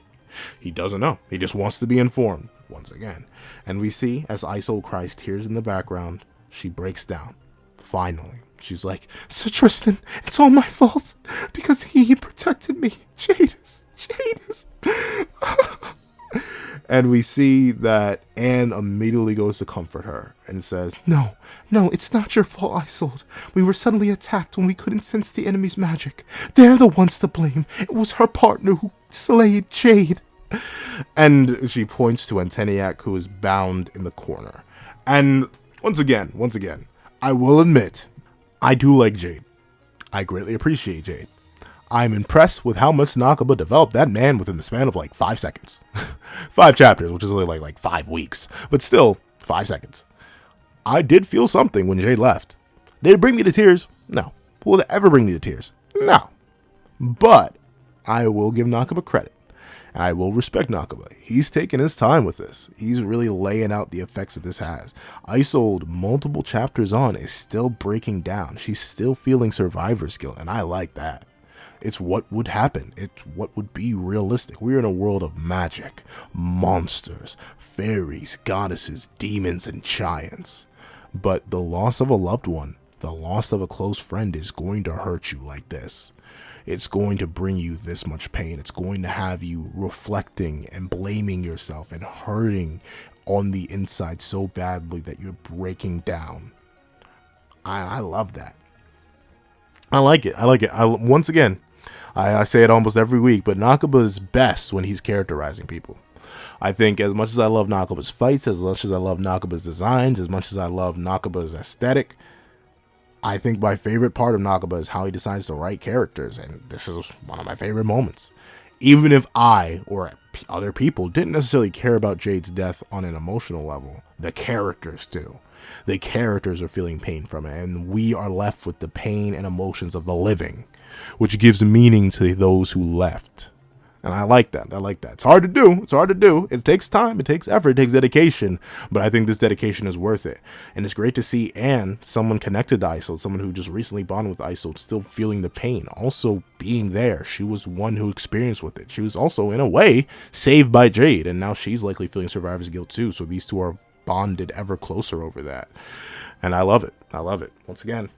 He doesn't know. He just wants to be informed, once again. And we see, as Isolde cries tears in the background, she breaks down. Finally. She's like, Sir Tristan, it's all my fault, because he protected me. Jade is. And we see that Anne immediately goes to comfort her and says, No, it's not your fault, Isolde. We were suddenly attacked when we couldn't sense the enemy's magic. They're the ones to blame. It was her partner who slayed Jade. And she points to Anteniac, who is bound in the corner. And once again, I will admit, I do like Jade. I greatly appreciate Jade. I'm impressed with how much Nakaba developed that man within the span of like 5 seconds. 5 chapters, which is only like 5 weeks. But still, 5 seconds. I did feel something when Jade left. Did it bring me to tears? No. Will it ever bring me to tears? No. But I will give Nakaba credit. And I will respect Nakaba. He's taking his time with this. He's really laying out the effects that this has. Isolde, multiple chapters on, is still breaking down. She's still feeling survivor's guilt, and I like that. It's what would happen. It's what would be realistic. We're in a world of magic, monsters, fairies, goddesses, demons, and giants. But the loss of a loved one, the loss of a close friend is going to hurt you like this. It's going to bring you this much pain. It's going to have you reflecting and blaming yourself and hurting on the inside so badly that you're breaking down. I love that. I like it. Once again, I say it almost every week, but Nakaba is best when he's characterizing people. I think as much as I love Nakaba's fights, as much as I love Nakaba's designs, as much as I love Nakaba's aesthetic, I think my favorite part of Nakaba is how he decides to write characters, and this is one of my favorite moments. Even if I, or other people, didn't necessarily care about Jade's death on an emotional level, the characters do. The characters are feeling pain from it, and we are left with the pain and emotions of the living, which gives meaning to those who left. And I like that. It's hard to do. It takes time. It takes effort. It takes dedication. But I think this dedication is worth it. And it's great to see Anne, someone connected to Isolde, someone who just recently bonded with Isolde, still feeling the pain, also being there. She was one who experienced with it. She was also, in a way, saved by Jade. And now she's likely feeling survivor's guilt too. So these two are bonded ever closer over that. And I love it. Once again,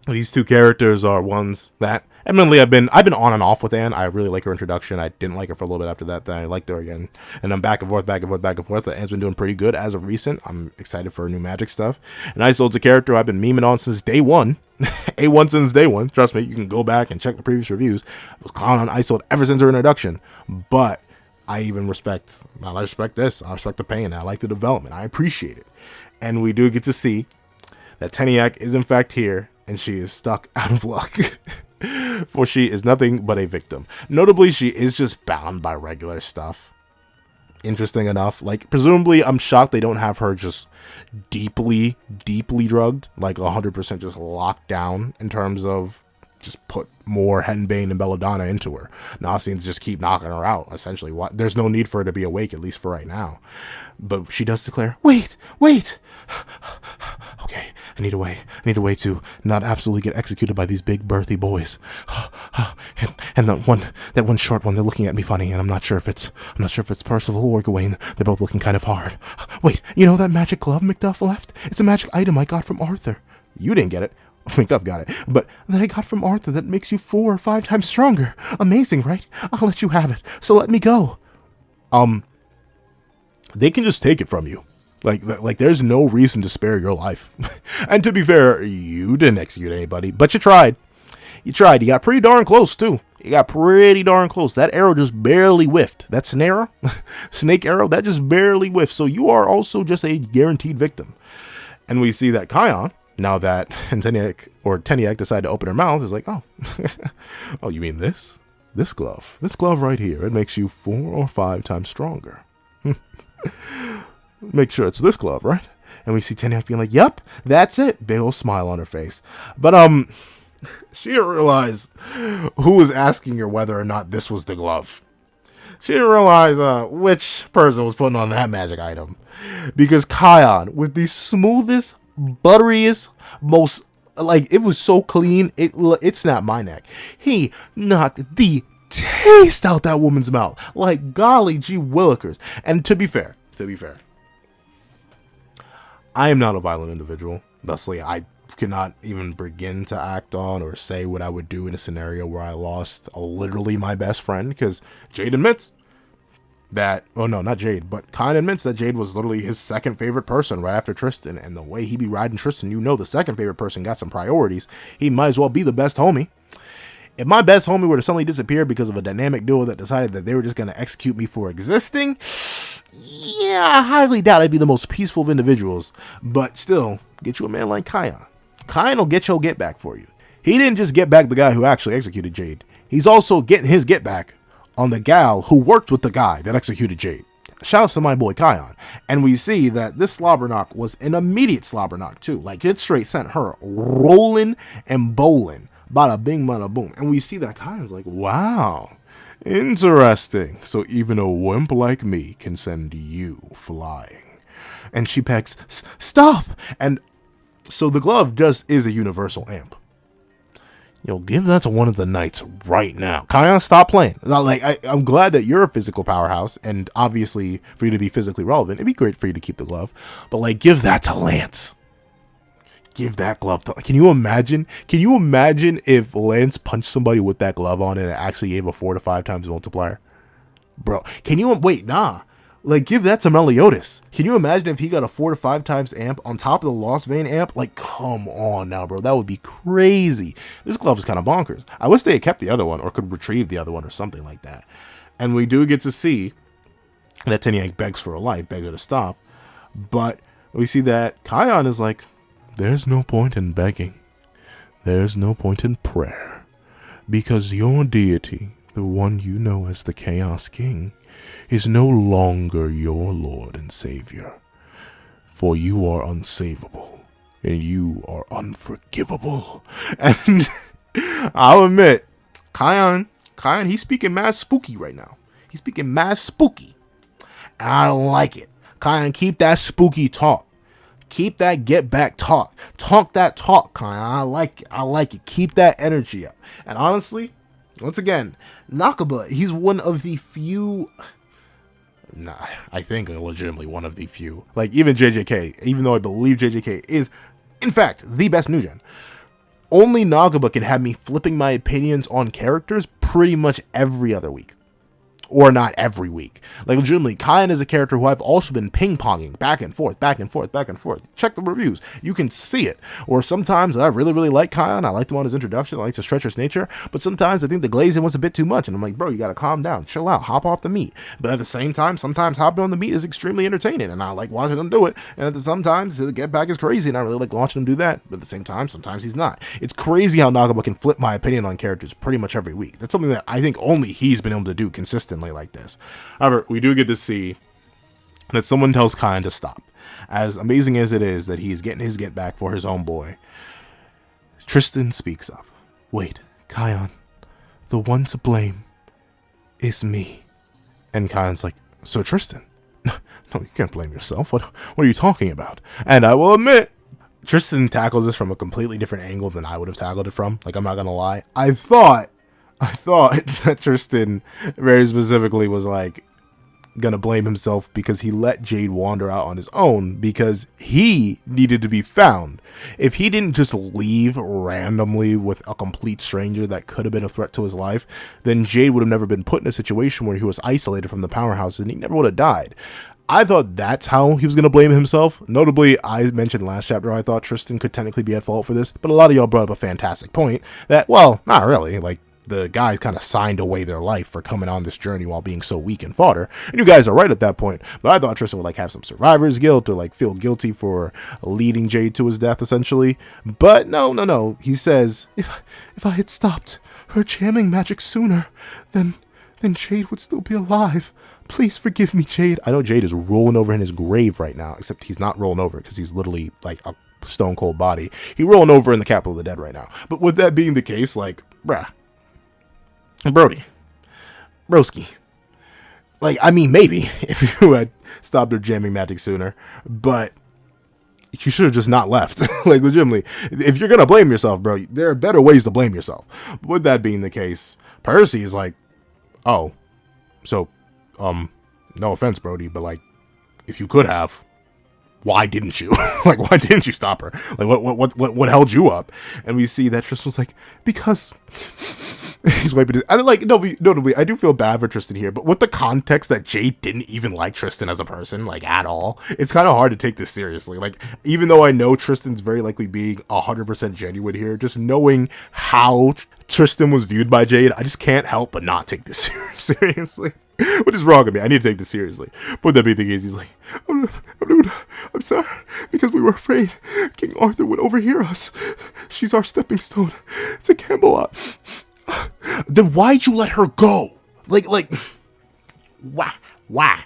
these two characters are ones that, admittedly, I've been on and off with Anne. I really like her introduction. I didn't like her for a little bit after that. Then I liked her again. And I'm back and forth. But Anne's been doing pretty good as of recent. I'm excited for her new magic stuff. And Isolde's a character I've been memeing on since day one. A1 since day one. Trust me, you can go back and check the previous reviews. I was clowning on Isolde ever since her introduction. But I respect this. I respect the pain. I like the development. I appreciate it. And we do get to see that Teniac is in fact here. And she is stuck out of luck. For she is nothing but a victim. Notably, she is just bound by regular stuff. Interesting enough. Like, presumably, I'm shocked they don't have her just deeply drugged. Like, 100% just locked down in terms of just put more henbane and belladonna into her. Nasiens just keep knocking her out, essentially. There's no need for her to be awake, at least for right now. But she does declare, wait! Okay, I need a way to not absolutely get executed by these big birthy boys. And that one short one, they're looking at me funny, and I'm not sure if it's Percival or Gawain. They're both looking kind of hard. Wait, you know that magic glove Macduff left? It's a magic item I got from Arthur. You didn't get it. Macduff got it, but that I got from Arthur that makes you 4 or 5 times stronger. Amazing, right? I'll let you have it, so let me go. They can just take it from you. Like there's no reason to spare your life. And to be fair, you didn't execute anybody, but you tried. You got pretty darn close too. That arrow just barely whiffed. That snake arrow, that just barely whiffed. So you are also just a guaranteed victim. And we see that Chion, now that Teniac decided to open her mouth, is like, oh, oh, you mean this glove right here? It makes you 4 or 5 times stronger. Make sure it's this glove, right? And we see Teniac being like, yep, that's it. Big old smile on her face. But she didn't realize who was asking her whether or not this was the glove. She didn't realize which person was putting on that magic item. Because Chion, with the smoothest, butteriest, most, like, it was so clean, it snapped my neck. He knocked the taste out that woman's mouth. Like, golly gee willikers. And to be fair, I am not a violent individual. Thusly, I cannot even begin to act on or say what I would do in a scenario where I lost literally my best friend, because Jade admits that, oh no, not Jade, but Kion admits that Jade was literally his second favorite person right after Tristan. And the way he be riding Tristan, the second favorite person got some priorities. He might as well be the best homie. If my best homie were to suddenly disappear because of a dynamic duo that decided that they were just going to execute me for existing, yeah, I highly doubt I'd be the most peaceful of individuals. But still, get you a man like Kion. Kion will get your get back for you. He didn't just get back the guy who actually executed Jade. He's also getting his get back on the gal who worked with the guy that executed Jade. Shouts to my boy Kion. And we see that this slobber knock was an immediate slobber knock too. Like, it straight sent her rolling and bowling. Bada bing, bada boom. And we see that Kion's like, wow, interesting. So even a wimp like me can send you flying. And she begs, stop. And so the glove just is a universal amp. Give that to one of the knights right now. Kion, stop playing. I'm glad that you're a physical powerhouse, and obviously for you to be physically relevant, it'd be great for you to keep the glove. But give that to Lance. Give that glove to. Can you imagine? Can you imagine if Lance punched somebody with that glove on and it actually gave a 4 to 5 times multiplier, bro? Can you wait? Nah. Give that to Meliodas. Can you imagine if he got a 4 to 5 times amp on top of the Lost Vein amp? Come on now, bro. That would be crazy. This glove is kind of bonkers. I wish they had kept the other one or could retrieve the other one or something like that. And we do get to see that Tiniank begs for a life, begs her to stop. But we see that Kion is like, there's no point in begging. There's no point in prayer. Because your deity, the one you know as the Chaos King, is no longer your Lord and Savior. For you are unsavable, and you are unforgivable. And I'll admit, Kion, he's speaking mad spooky right now. He's speaking mad spooky. And I like it. Kion, keep that spooky talk. Keep that get back talk. Talk that talk, Kion. I like it. Keep that energy up. And honestly, once again, Nakaba, he's one of the few, I think legitimately one of the few, even JJK, even though I believe JJK is, in fact, the best new gen, only Nakaba can have me flipping my opinions on characters pretty much every other week. Or not every week. Legitimately, Kion is a character who I've also been ping-ponging back and forth. Check the reviews. You can see it. Or sometimes I really, really like Kion. I liked him on his introduction. I liked his treacherous nature. But sometimes I think the glazing was a bit too much. And I'm like, bro, you gotta calm down. Chill out. Hop off the meat. But at the same time, sometimes hopping on the meat is extremely entertaining. And I like watching him do it. And sometimes the get back is crazy. And I really like watching him do that. But at the same time, sometimes he's not. It's crazy how Nakaba can flip my opinion on characters pretty much every week. That's something that I think only he's been able to do consistently like this. However, we do get to see that someone tells Kion to stop. As amazing as it is that he's getting his get back for his own boy, Tristan speaks up. Wait, Kion, the one to blame is me. And Kion's like, so Tristan, no, you can't blame yourself. What are you talking about? And I will admit, Tristan tackles this from a completely different angle than I would have tackled it from. I'm not gonna lie. I thought that Tristan very specifically was gonna blame himself because he let Jade wander out on his own because he needed to be found. If he didn't just leave randomly with a complete stranger that could have been a threat to his life, then Jade would have never been put in a situation where he was isolated from the powerhouse and he never would have died. I thought that's how he was going to blame himself. Notably, I mentioned last chapter I thought Tristan could technically be at fault for this, but a lot of y'all brought up a fantastic point that, well, not really, the guys kind of signed away their life for coming on this journey while being so weak and fodder. And you guys are right at that point. But I thought Tristan would have some survivor's guilt or feel guilty for leading Jade to his death, essentially. But no. He says, if I had stopped her jamming magic sooner, then Jade would still be alive. Please forgive me, Jade. I know Jade is rolling over in his grave right now, except he's not rolling over because he's literally a stone cold body. He's rolling over in the capital of the dead right now. But with that being the case, broski. Maybe if you had stopped her jamming magic sooner, but you should have just not left. Legitimately, if you're gonna blame yourself, bro, there are better ways to blame yourself. With that being the case, Percy is oh, so, no offense, Brody, but if you could have, why didn't you? Why didn't you stop her? What held you up? And we see that Tristan's because He's wiping his. I don't like notably. I do feel bad for Tristan here, but with the context that Jade didn't even like Tristan as a person, like at all, it's kind of hard to take this seriously. Like, even though I know Tristan's very likely being 100% genuine here, just knowing how Tristan was viewed by Jade, I just can't help but not take this seriously. Which is wrong of me. I need to take this seriously. But that being the case, he's like, I'm sorry, because we were afraid King Arthur would overhear us. She's our stepping stone to Camelot. Then why'd you let her go? Like, why? Once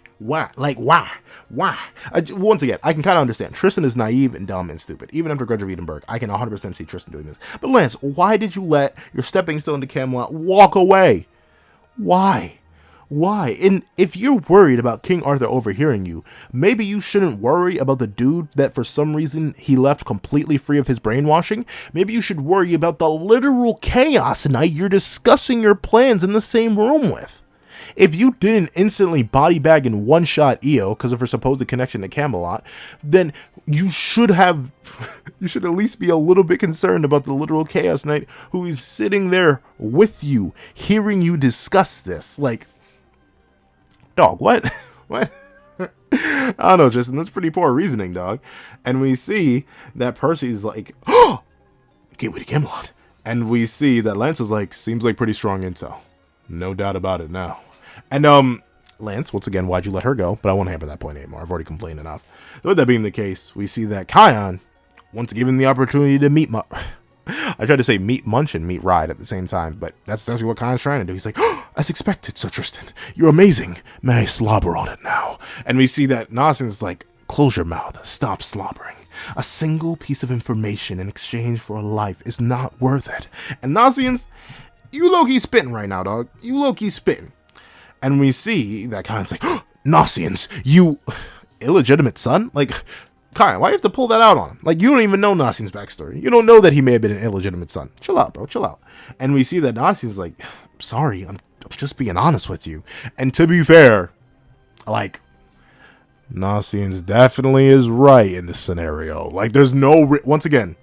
again, I can kind of understand. Tristan is naive and dumb and stupid. Even after Grudge of Edinburgh, I can 100% see Tristan doing this. But Lance, why did you let your stepping stone to Camelot walk away? Why? And if you're worried about King Arthur overhearing you, maybe you shouldn't worry about the dude that for some reason he left completely free of his brainwashing. Maybe you should worry about the literal chaos knight you're discussing your plans in the same room with. If you didn't instantly body bag and one-shot Io because of her supposed connection to Camelot, then you should at least be a little bit concerned about the literal chaos knight who is sitting there with you, hearing you discuss this. Like, dog, what? I don't know, Tristan. That's pretty poor reasoning, dog. And we see that Percy's like, oh, gateway to Camelot. And we see that Lance is like, seems like pretty strong intel. No doubt about it now. And, Lance, once again, why'd you let her go? But I won't hammer that point anymore. I've already complained enough. With that being the case, we see that Chion, once given the opportunity to meet I tried to say meet Munch and meet Ride at the same time, but that's essentially what Chion's trying to do. He's like, oh, as expected, Sir Tristan. You're amazing. May I slobber on it now? And we see that Nasiens is like, close your mouth. Stop slobbering. A single piece of information in exchange for a life is not worth it. And Nasiens, you low-key spitting right now, dog. You low-key spitting. And we see that Chion's like, oh, Nasiens, you illegitimate son? Like, Chion, why do you have to pull that out on him? Like, you don't even know Nasien's backstory. You don't know that he may have been an illegitimate son. Chill out, bro. Chill out. And we see that Nasien's like, sorry, I'm just being honest with you. And to be fair, like, Nasien's definitely is right in this scenario. Like, there's no... once again,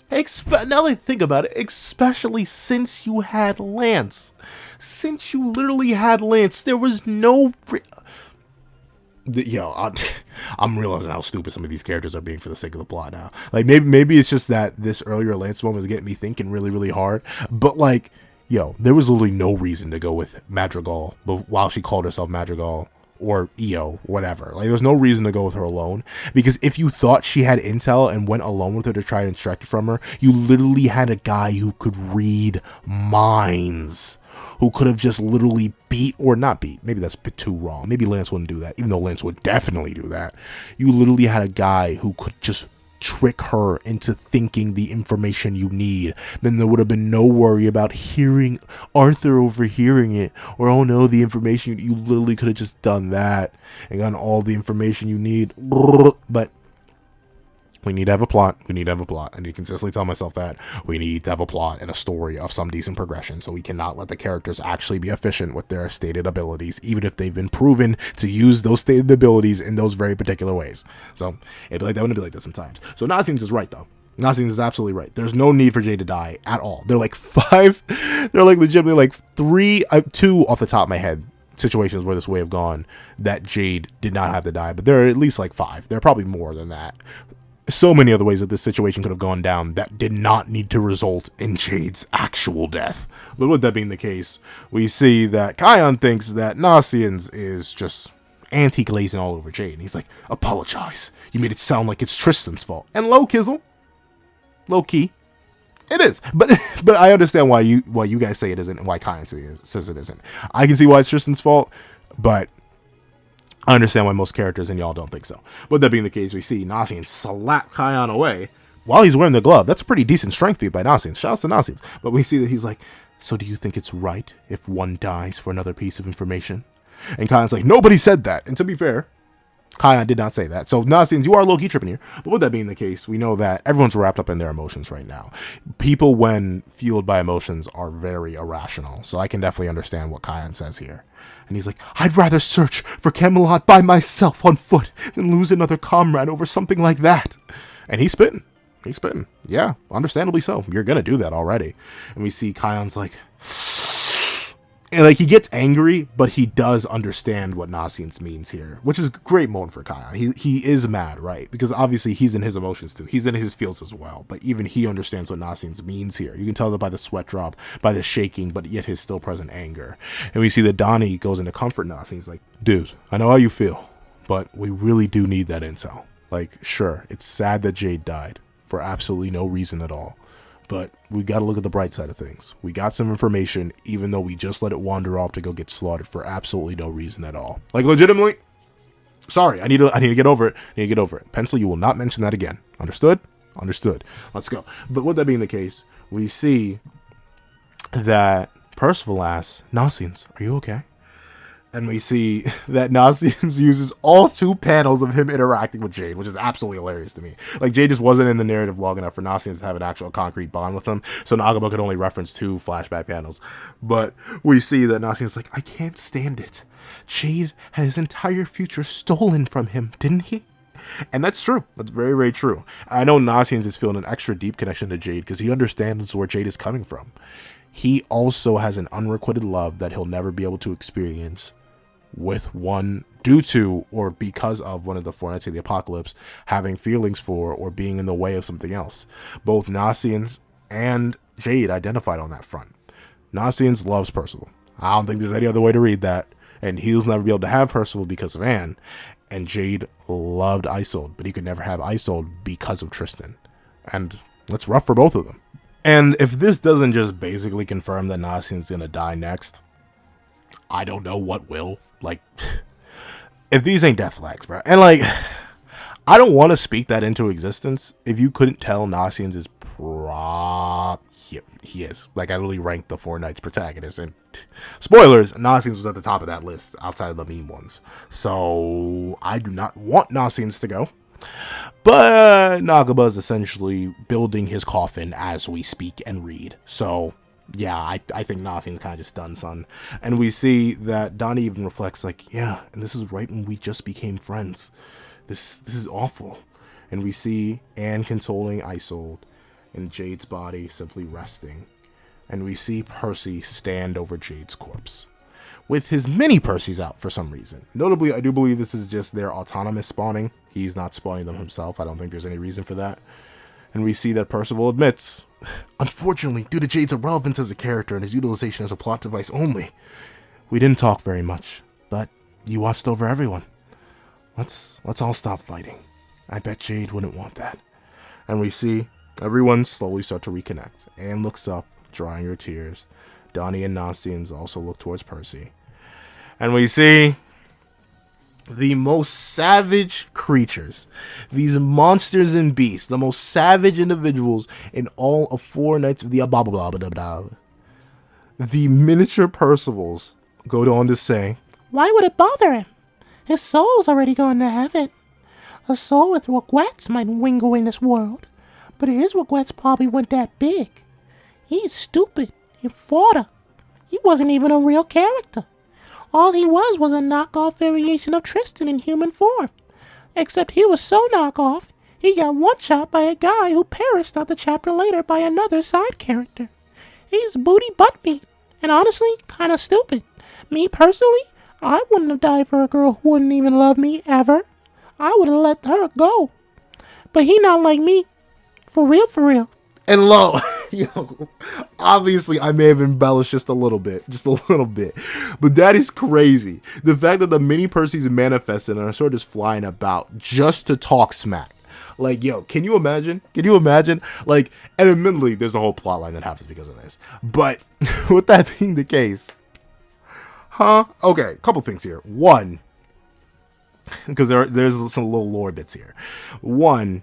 now that I think about it, especially since you had Lance. Since you literally had Lance, there was no... I'm realizing how stupid some of these characters are being for the sake of the plot now. Like, maybe it's just that this earlier Lance moment is getting me thinking really, really hard. But, like, there was literally no reason to go with Madrigal while she called herself Madrigal or Io, whatever. Like, there's no reason to go with her alone. Because if you thought she had intel and went alone with her to try and extract it from her, you literally had a guy who could read minds. Who could have just literally maybe that's too wrong. Maybe Lance wouldn't do that, even though Lance would definitely do that. You literally had a guy who could just trick her into thinking the information you need. Then there would have been no worry about hearing Arthur overhearing it, or oh no, the information you literally could have just done that and gotten all the information you need. But we need to have a plot. I need to consistently tell myself that. We need to have a plot and a story of some decent progression, so we cannot let the characters actually be efficient with their stated abilities, even if they've been proven to use those stated abilities in those very particular ways. So, it'd be like that. Wouldn't it be like that sometimes? So, Nasiens is right, though. Nasiens is absolutely right. There's no need for Jade to die at all. They're like legitimately like two off the top of my head situations where this way have gone that Jade did not have to die, but there are at least like 5. There are probably more than that. So many other ways that this situation could have gone down that did not need to result in Jade's actual death. But with that being the case, we see that Chion thinks that Nasiens is just anti-glazing all over Jade. And he's like, apologize. You made it sound like it's Tristan's fault. And low key, it is. But I understand why you guys say it isn't and why Chion says it isn't. I can see why it's Tristan's fault, but I understand why most characters and y'all don't think so. But that being the case, we see Nasiens slap Chion away while he's wearing the glove. That's a pretty decent strength feat by Nasiens. Shouts to Nasiens. But we see that he's like, so do you think it's right if one dies for another piece of information? And Chion's like, nobody said that. And to be fair, Chion did not say that. So Nasiens, you are low-key tripping here. But with that being the case, we know that everyone's wrapped up in their emotions right now. People, when fueled by emotions, are very irrational. So I can definitely understand what Chion says here. And he's like, I'd rather search for Camelot by myself on foot than lose another comrade over something like that. And he's spitting. He's spitting. Yeah, understandably so. You're gonna do that already. And we see Chion's like, and like he gets angry, but he does understand what nasiens means here, which is a great moment for Chion. He is mad, right? Because obviously he's in his emotions too. He's in his feels as well. But even he understands what nasiens means here. You can tell that by the sweat drop, by the shaking, but yet his still present anger. And we see that Donny goes into comfort Nasi. He's like, dude, I know how you feel, but we really do need that intel. Like, sure, it's sad that Jade died for absolutely no reason at all. But we got to look at the bright side of things. We got some information, even though we just let it wander off to go get slaughtered for absolutely no reason at all. Like, legitimately, sorry, I need to get over it. I need to get over it. Pencil, you will not mention that again. Understood? Understood. Let's go. But with that being the case, we see that Percival asks, Nasiens, are you okay? And we see that Nasiens uses all 2 panels of him interacting with Jade, which is absolutely hilarious to me. Like, Jade just wasn't in the narrative long enough for Nasiens to have an actual concrete bond with him, so Nagaba could only reference 2 flashback panels. But we see that Nasiens like, I can't stand it. Jade had his entire future stolen from him, didn't he? And that's true. That's very, very true. I know Nasiens is feeling an extra deep connection to Jade because he understands where Jade is coming from. He also has an unrequited love that he'll never be able to experience with one due to or because of one of the Four Knights of the Apocalypse having feelings for or being in the way of something else. Both Nasiens and Jade identified on that front. Nasiens loves Percival. I don't think there's any other way to read that. And he'll never be able to have Percival because of Anne. And Jade loved Isolde, but he could never have Isolde because of Tristan. And that's rough for both of them. And if this doesn't just basically confirm that Nasien's gonna die next, I don't know what will. Like, if these ain't death flags, bro. And like, I don't want to speak that into existence. If you couldn't tell, Nasiens is he is. Like, I literally ranked the Four Knights protagonists, and spoilers, Nasiens was at the top of that list outside of the meme ones. So I do not want Nasiens to go. But Nagaba is essentially building his coffin as we speak and read. So yeah, I think Nasien's kind of just done, son. And we see that Donny even reflects like, yeah, and this is right when we just became friends. This is awful. And we see Anne consoling Isolde and Jade's body simply resting. And we see Percy stand over Jade's corpse with his mini Percys out for some reason. Notably, I do believe this is just their autonomous spawning. He's not spawning them himself. I don't think there's any reason for that. And we see that Percival admits, unfortunately, due to Jade's irrelevance as a character and his utilization as a plot device only, we didn't talk very much, but you watched over everyone. Let's all stop fighting. I bet Jade wouldn't want that. And we see everyone slowly start to reconnect. Anne looks up, drying her tears. Donny and Nasiens also look towards Percy. And we see the most savage creatures, these monsters and beasts, the most savage individuals in all of Four Knights of the blah blah blah blah blah. The miniature Percivals go on to say, why would it bother him? His soul's already gone to heaven. A soul with regrets might wingle in this world, but his regrets probably weren't that big. He's stupid and fodder. He wasn't even a real character. All he was a knockoff variation of Tristan in human form. Except he was so knockoff, he got one-shot by a guy who perished not the chapter later by another side character. He's booty butt meat, and honestly, kinda stupid. Me personally, I wouldn't have died for a girl who wouldn't even love me, ever. I would have let her go. But he not like me. For real, for real. and lo, obviously I may have embellished just a little bit, but that is crazy. The fact that the mini Percys manifested and are sort of just flying about just to talk smack. Like, yo, can you imagine? Like, and admittedly, there's a whole plot line that happens because of this. But with that being the case, okay, couple things here. One, because there's some little lore bits here. One,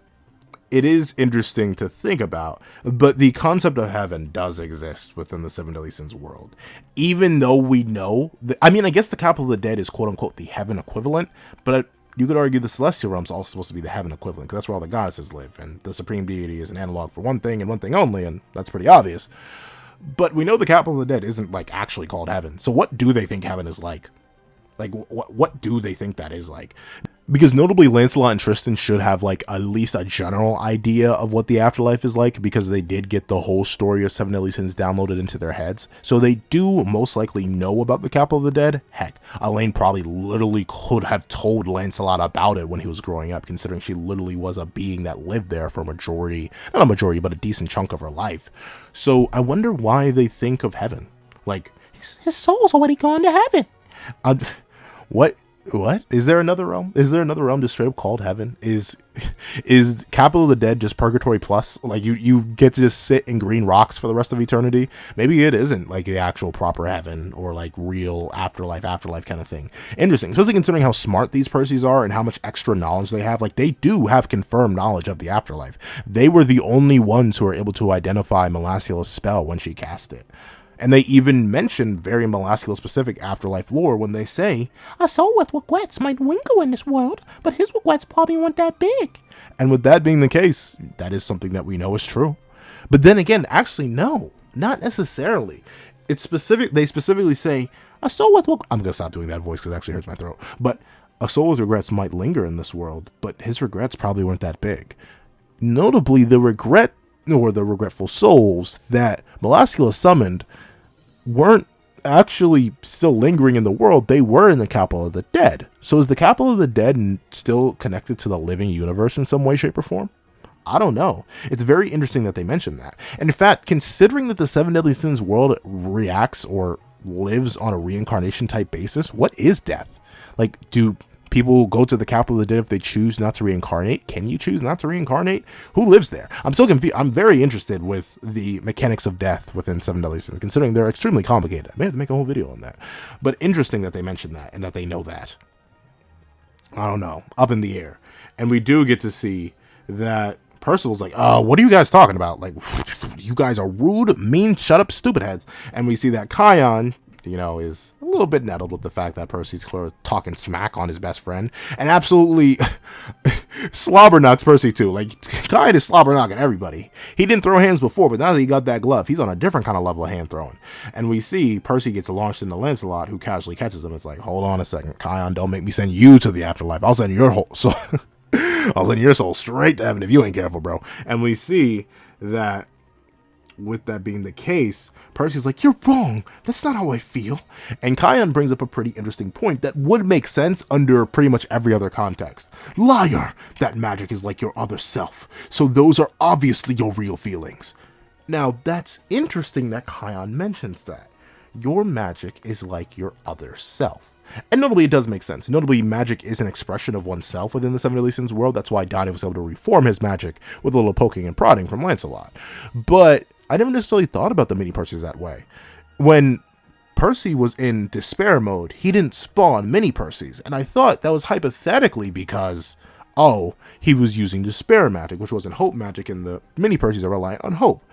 it is interesting to think about, but the concept of heaven does exist within the Seven Deadly Sins world. Even though we know, I guess the capital of the dead is quote-unquote the heaven equivalent, but you could argue the celestial realm is also supposed to be the heaven equivalent, because that's where all the goddesses live, and the supreme deity is an analog for one thing and one thing only, and that's pretty obvious. But we know the capital of the dead isn't, like, actually called heaven, so what do they think heaven is like? Like, what do they think that is like? Because notably, Lancelot and Tristan should have like at least a general idea of what the afterlife is like, because they did get the whole story of Seven Deadly Sins downloaded into their heads. So they do most likely know about the capital of the dead. Heck, Elaine probably literally could have told Lancelot about it when he was growing up, considering she literally was a being that lived there for not a majority, but a decent chunk of her life. So I wonder why they think of heaven. Like, His soul's already gone to heaven. What? Is there another realm? Is there another realm just straight up called heaven? Is Capital of the Dead just purgatory plus? Like you get to just sit in green rocks for the rest of eternity? Maybe it isn't like the actual proper heaven or like real afterlife kind of thing. Interesting, especially considering how smart these Percys are and how much extra knowledge they have. Like, they do have confirmed knowledge of the afterlife. They were the only ones who were able to identify Melasila's spell when she cast it. And they even mention very Melascula-specific afterlife lore when they say, A soul with regrets might linger in this world, but his regrets probably weren't that big. And with that being the case, that is something that we know is true. But then again, actually, no, not necessarily. They specifically say, A soul with I'm going to stop doing that voice because it actually hurts my throat. But a soul with regrets might linger in this world, but his regrets probably weren't that big. Notably, the regretful souls that Melascula summoned weren't actually still lingering in the world. They were in the capital of the dead. So is the capital of the dead still connected to the living universe in some way, shape, or form? I don't know. It's very interesting that they mentioned that. And in fact, considering that the Seven Deadly Sins world reacts or lives on a reincarnation type basis, what is death? Like, do people go to the capital of the dead if they choose not to reincarnate? Can you choose not to reincarnate? Who lives there? I'm still confused. I'm very interested with the mechanics of death within Seven Deadly Sins, considering they're extremely complicated. I may have to make a whole video on that. But interesting that they mentioned that and that they know that. I don't know. Up in the air. And we do get to see that Percival's like, what are you guys talking about? Like, you guys are rude, mean, shut up, stupid heads. And we see that Chion, is a little bit nettled with the fact that Percy's talking smack on his best friend, and absolutely slobber knocks Percy too. Like, Chion is slobber knocking everybody. He didn't throw hands before, but now that he got that glove, he's on a different kind of level of hand throwing. And we see Percy gets launched into Lancelot, who casually catches him. It's like, hold on a second, Chion, don't make me send you to the afterlife. I'll send your whole soul. I'll send your soul straight to heaven if you ain't careful, bro. And we see that with that being the case, Percy's like, you're wrong. That's not how I feel. And Chion brings up a pretty interesting point that would make sense under pretty much every other context. Liar! That magic is like your other self. So those are obviously your real feelings. Now, that's interesting that Chion mentions that. Your magic is like your other self. And notably, it does make sense. Notably, magic is an expression of oneself within the Seven Deadly Sins world. That's why Donny was able to reform his magic with a little poking and prodding from Lancelot. But I never necessarily thought about the mini Percys that way. When Percy was in despair mode, he didn't spawn mini Percys. And I thought that was hypothetically because, he was using despair magic, which wasn't hope magic, and the mini Percys are reliant on hope.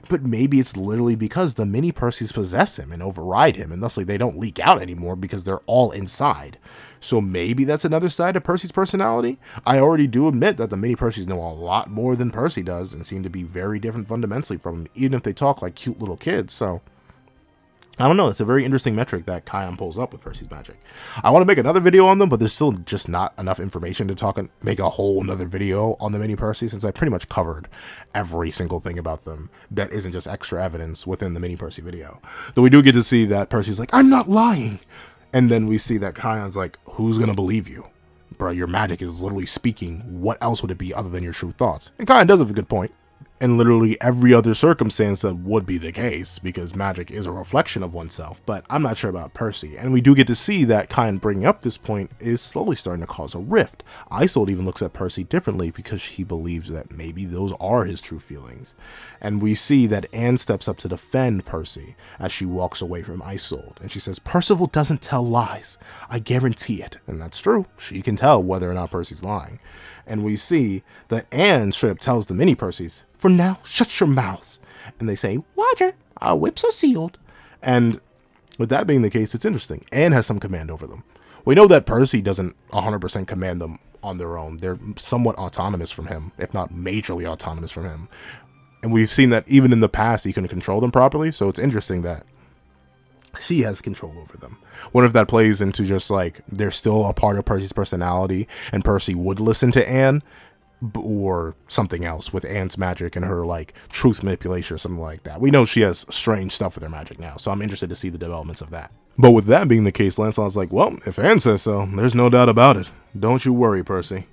But maybe it's literally because the mini Percys possess him and override him, and thusly they don't leak out anymore because they're all inside. So maybe that's another side of Percy's personality. I already do admit that the mini Percys know a lot more than Percy does and seem to be very different fundamentally from him, even if they talk like cute little kids. So I don't know. It's a very interesting metric that Chion pulls up with Percy's magic. I want to make another video on them, but there's still just not enough information to talk and make a whole nother video on the mini Percy, since I pretty much covered every single thing about them that isn't just extra evidence within the mini Percy video. Though we do get to see that Percy's like, I'm not lying. And then we see that Chion's like, who's going to believe you? Bro, your magic is literally speaking. What else would it be other than your true thoughts? And Chion does have a good point. In literally every other circumstance that would be the case, because magic is a reflection of oneself. But I'm not sure about Percy. And we do get to see that Chion bringing up this point is slowly starting to cause a rift. Isolde even looks at Percy differently because he believes that maybe those are his true feelings. And we see that Anne steps up to defend Percy as she walks away from Isolde. And she says, Percival doesn't tell lies. I guarantee it. And that's true. She can tell whether or not Percy's lying. And we see that Anne straight up tells the mini Percys, for now, shut your mouths. And they say, Roger, our whips are sealed. And with that being the case, it's interesting. Anne has some command over them. We know that Percy doesn't 100% command them on their own. They're somewhat autonomous from him, if not majorly autonomous from him. And we've seen that even in the past, he couldn't control them properly. So it's interesting that she has control over them. What if that plays into just like they're still a part of Percy's personality and Percy would listen to Anne, or something else with Anne's magic and her like truth manipulation or something like that. We know she has strange stuff with her magic now, so I'm interested to see the developments of that. But with that being the case, Lancelot's like, well, if Anne says so, there's no doubt about it. Don't you worry, Percy.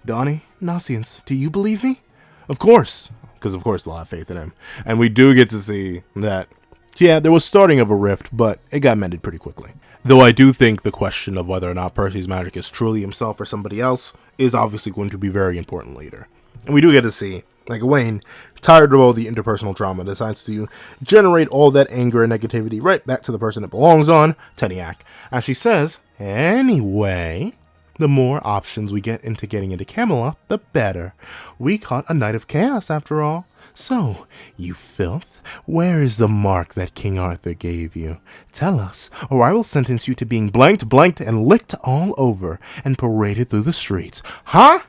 Donny, Nasiens, do you believe me? Of course, because of course they'll have faith in him. And we do get to see that, yeah, there was starting of a rift, but it got mended pretty quickly. Though I do think the question of whether or not Percy's magic is truly himself or somebody else is obviously going to be very important later. And we do get to see, like, Gawain, tired of all the interpersonal drama, decides to generate all that anger and negativity right back to the person it belongs on, Teniac. As she says, anyway, the more options we get into getting into Camelot, the better. We caught a night of chaos after all. So, you filth, where is the mark that King Arthur gave you? Tell us, or I will sentence you to being blanked, and licked all over, and paraded through the streets. Huh?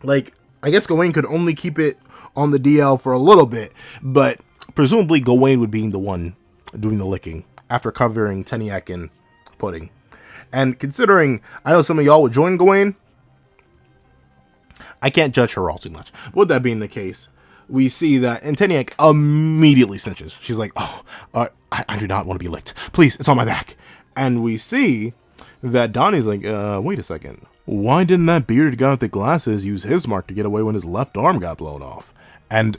Like, I guess Gawain could only keep it on the DL for a little bit, but presumably Gawain would be the one doing the licking, after covering Teniac in pudding. And considering, I know some of y'all would join Gawain, I can't judge her all too much. With that being the case, we see that, and Teniac immediately cinches. She's like, oh, I do not want to be licked. Please, it's on my back. And we see that Donnie's like, wait a second. Why didn't that bearded guy with the glasses use his mark to get away when his left arm got blown off? And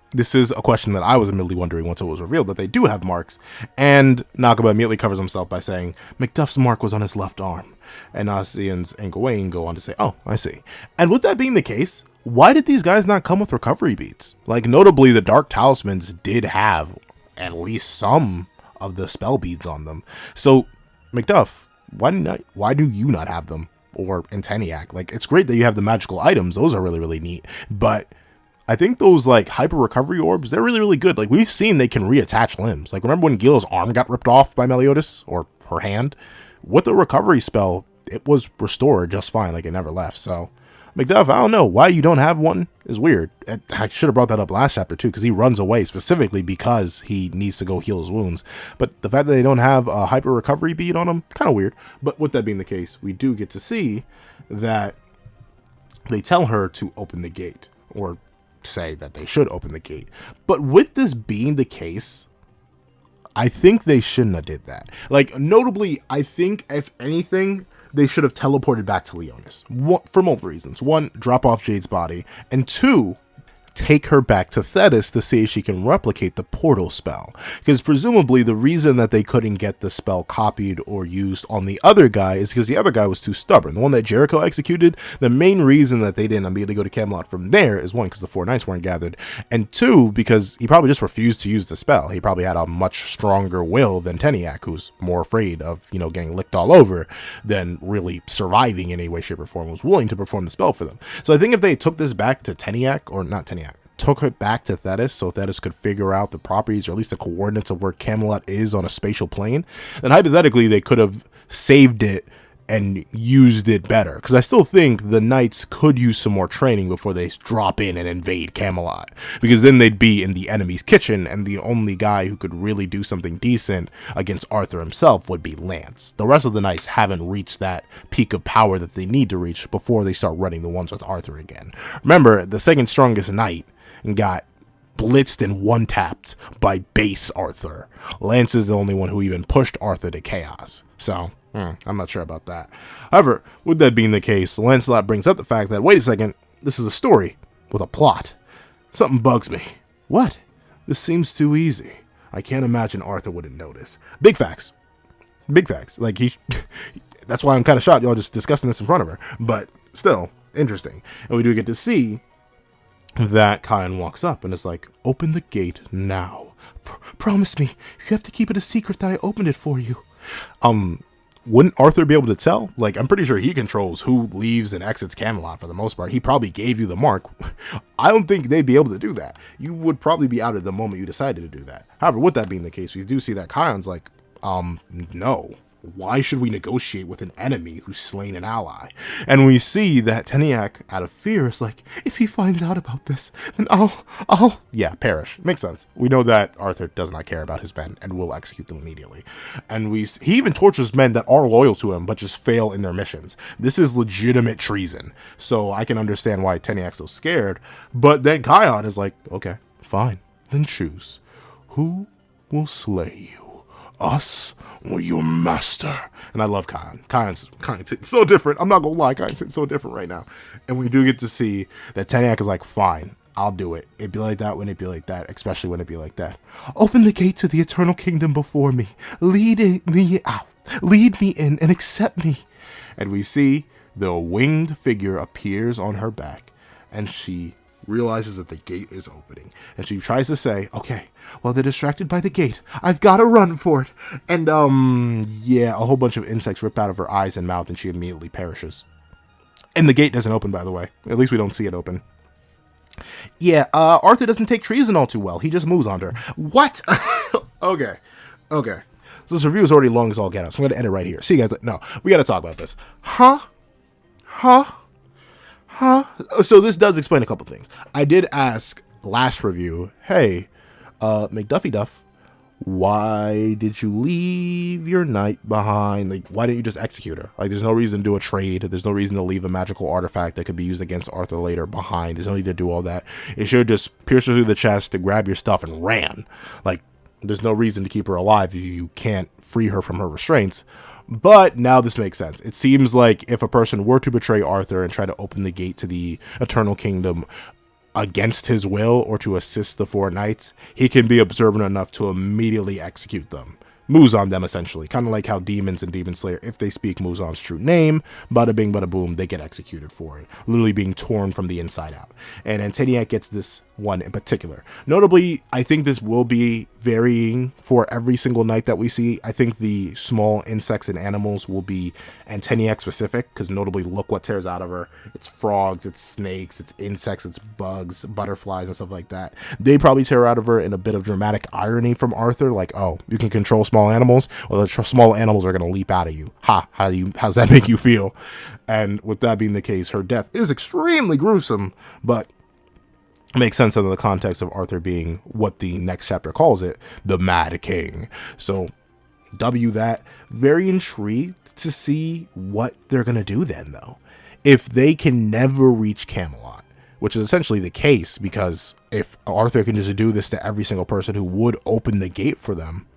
this is a question that I was immediately wondering once it was revealed that they do have marks. And Nakaba immediately covers himself by saying, Macduff's mark was on his left arm. And Nasiens and Gawain go on to say, oh, I see. And with that being the case, why did these guys not come with recovery beads? Like, notably, the Dark Talismans did have at least some of the spell beads on them. So, Macduff, why do you not have them? Or in Teniac? Like, it's great that you have the magical items. Those are really, really neat. But I think those, like, hyper recovery orbs, they're really, really good. Like, we've seen they can reattach limbs. Like, remember when Gil's arm got ripped off by Meliodas? Or her hand? With the recovery spell, it was restored just fine. Like, it never left. So, Macduff, I don't know. Why you don't have one is weird. I should have brought that up last chapter, too, because he runs away specifically because he needs to go heal his wounds. But the fact that they don't have a hyper recovery bead on him, kind of weird. But with that being the case, we do get to see that they tell her to open the gate, or say that they should open the gate. But with this being the case, I think they shouldn't have did that. Like, notably, I think, if anything, they should have teleported back to Leonis. For multiple reasons. One, drop off Jade's body. And two, take her back to Thetis to see if she can replicate the portal spell. Because presumably the reason that they couldn't get the spell copied or used on the other guy is because the other guy was too stubborn. The one that Jericho executed, the main reason that they didn't immediately go to Camelot from there is one, because the 4 knights weren't gathered, and two, because he probably just refused to use the spell. He probably had a much stronger will than Teniac, who's more afraid of, getting licked all over than really surviving in any way, shape, or form, was willing to perform the spell for them. So I think if they took this back to Teniac, or not Teniac, took it back to Thetis so Thetis could figure out the properties, or at least the coordinates of where Camelot is on a spatial plane, then hypothetically they could have saved it and used it better. Because I still think the knights could use some more training before they drop in and invade Camelot, because then they'd be in the enemy's kitchen, and the only guy who could really do something decent against Arthur himself would be Lance. The rest of the knights haven't reached that peak of power that they need to reach before they start running the ones with Arthur again. Remember, the second strongest knight got blitzed and one-tapped by base Arthur. Lance is the only one who even pushed Arthur to chaos. So, I'm not sure about that. However, with that being the case, Lancelot brings up the fact that, wait a second, this is a story with a plot. Something bugs me. What? This seems too easy. I can't imagine Arthur wouldn't notice. Big facts. Big facts. Like, that's why I'm kind of shocked y'all just discussing this in front of her. But still, interesting. And we do get to see that Chion walks up and is like, open the gate now. Promise me, you have to keep it a secret that I opened it for you. Wouldn't Arthur be able to tell? Like, I'm pretty sure he controls who leaves and exits Camelot for the most part. He probably gave you the mark. I don't think they'd be able to do that. You would probably be out at the moment you decided to do that. However, with that being the case, we do see that Chion's like, no. why should we negotiate with an enemy who's slain an ally? And we see that Teniac, out of fear, is like, if he finds out about this, then yeah, perish. Makes sense. We know that Arthur does not care about his men and will execute them immediately. And he even tortures men that are loyal to him, but just fail in their missions. This is legitimate treason. So I can understand why Teniac's so scared. But then Chion is like, okay, fine, then choose. Who will slay you? Us or your master? And I love Chion. Chion's so different. I'm not gonna lie, Chion's so different right now. And we do get to see that Teniac is like, fine, I'll do it. It'd be like that when it be like that, especially when it be like that. Open the gate to the eternal kingdom before me. Lead me out. Lead me in and accept me. And we see the winged figure appears on her back, and she realizes that the gate is opening. And she tries to say, okay, well, they're distracted by the gate. I've got to run for it. And, yeah, a whole bunch of insects rip out of her eyes and mouth, and she immediately perishes. And the gate doesn't open, by the way. At least we don't see it open. Yeah, Arthur doesn't take treason all too well. He just moves on her. What? Okay. So this review is already long as all get out, so I'm going to end it right here. See you guys. No, we got to talk about this. Huh? So this does explain a couple things. I did ask last review, hey, McDuffie Duff, why did you leave your knight behind? Like, why didn't you just execute her? Like, there's no reason to do a trade. There's no reason to leave a magical artifact that could be used against Arthur later behind. There's no need to do all that. It should have just pierced her through the chest to grab your stuff and ran. Like, there's no reason to keep her alive if you can't free her from her restraints. But now this makes sense. It seems like if a person were to betray Arthur and try to open the gate to the Eternal Kingdom against his will or to assist the four knights, he can be observant enough to immediately execute them. Moves on them, essentially. Kind of like how demons and Demon Slayer, if they speak Muzan's true name, bada bing, bada boom, they get executed for it. Literally being torn from the inside out. And Anteniac gets this one in particular. Notably, I think this will be varying for every single knight that we see. I think the small insects and animals will be Anteniac specific, because notably, look what tears out of her. It's frogs, it's snakes, it's insects, it's bugs, butterflies, and stuff like that. They probably tear out of her in a bit of dramatic irony from Arthur, like, oh, you can control small animals? Well, the small animals are going to leap out of you. How's that make you feel? And with that being the case, her death is extremely gruesome, but makes sense under the context of Arthur being what the next chapter calls it, the Mad King. So, W that. Very intrigued to see what they're going to do then, though. If they can never reach Camelot, which is essentially the case, because if Arthur can just do this to every single person who would open the gate for them,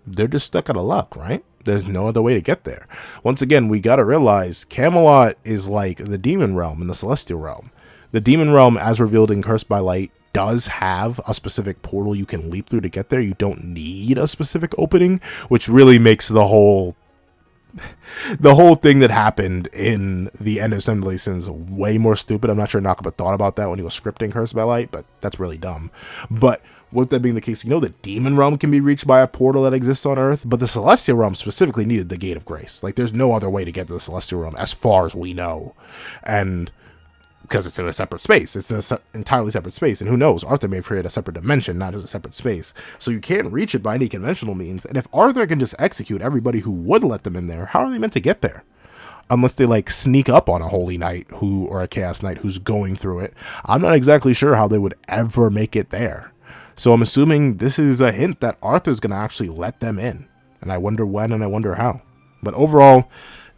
they're just stuck out of luck, right? There's no other way to get there. Once again, we got to realize Camelot is like the demon realm and the celestial realm. The demon realm, as revealed in Cursed by Light, does have a specific portal you can leap through to get there. You don't need a specific opening, which really makes the whole thing that happened in the end of Sevendeadlysins way more stupid. I'm not sure Nakaba thought about that when he was scripting Cursed by Light, but that's really dumb. But with that being the case, the demon realm can be reached by a portal that exists on Earth, but the celestial realm specifically needed the Gate of Grace. Like, there's no other way to get to the celestial realm as far as we know. And because it's in a separate space. It's in an entirely separate space. And who knows, Arthur may have created a separate dimension, not just a separate space. So you can't reach it by any conventional means. And if Arthur can just execute everybody who would let them in there, how are they meant to get there? Unless they, like, sneak up on a Holy Knight or a Chaos Knight who's going through it. I'm not exactly sure how they would ever make it there. So I'm assuming this is a hint that Arthur's going to actually let them in. And I wonder when and I wonder how. But overall,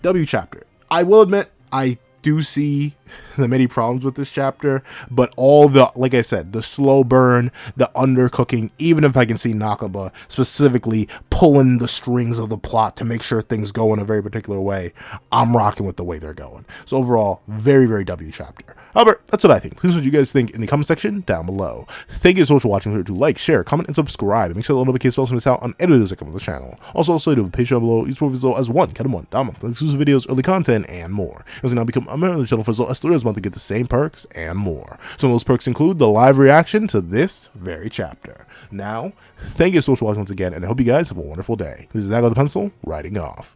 W chapter. I will admit, I do see the many problems with this chapter, but all the, like I said, the slow burn, the undercooking, even if I can see Nakaba specifically pulling the strings of the plot to make sure things go in a very particular way, I'm rocking with the way they're going. So overall, very, very W chapter. However, that's what I think. Please what you guys think in the comment section down below. Thank you so much for watching. Remember to like, share, comment, and subscribe. And make sure the notification bells to miss out on any videos that come on the channel. Also, do a Patreon below. Each video as one, count them one, down month, exclusive videos, early content, and more. You can now become a member of the channel for as little as $3 a month to get the same perks and more. Some of those perks include the live reaction to this very chapter. Now, thank you so much for watching once again, and I hope you guys have a wonderful day. This is Nago the Pencil, writing off.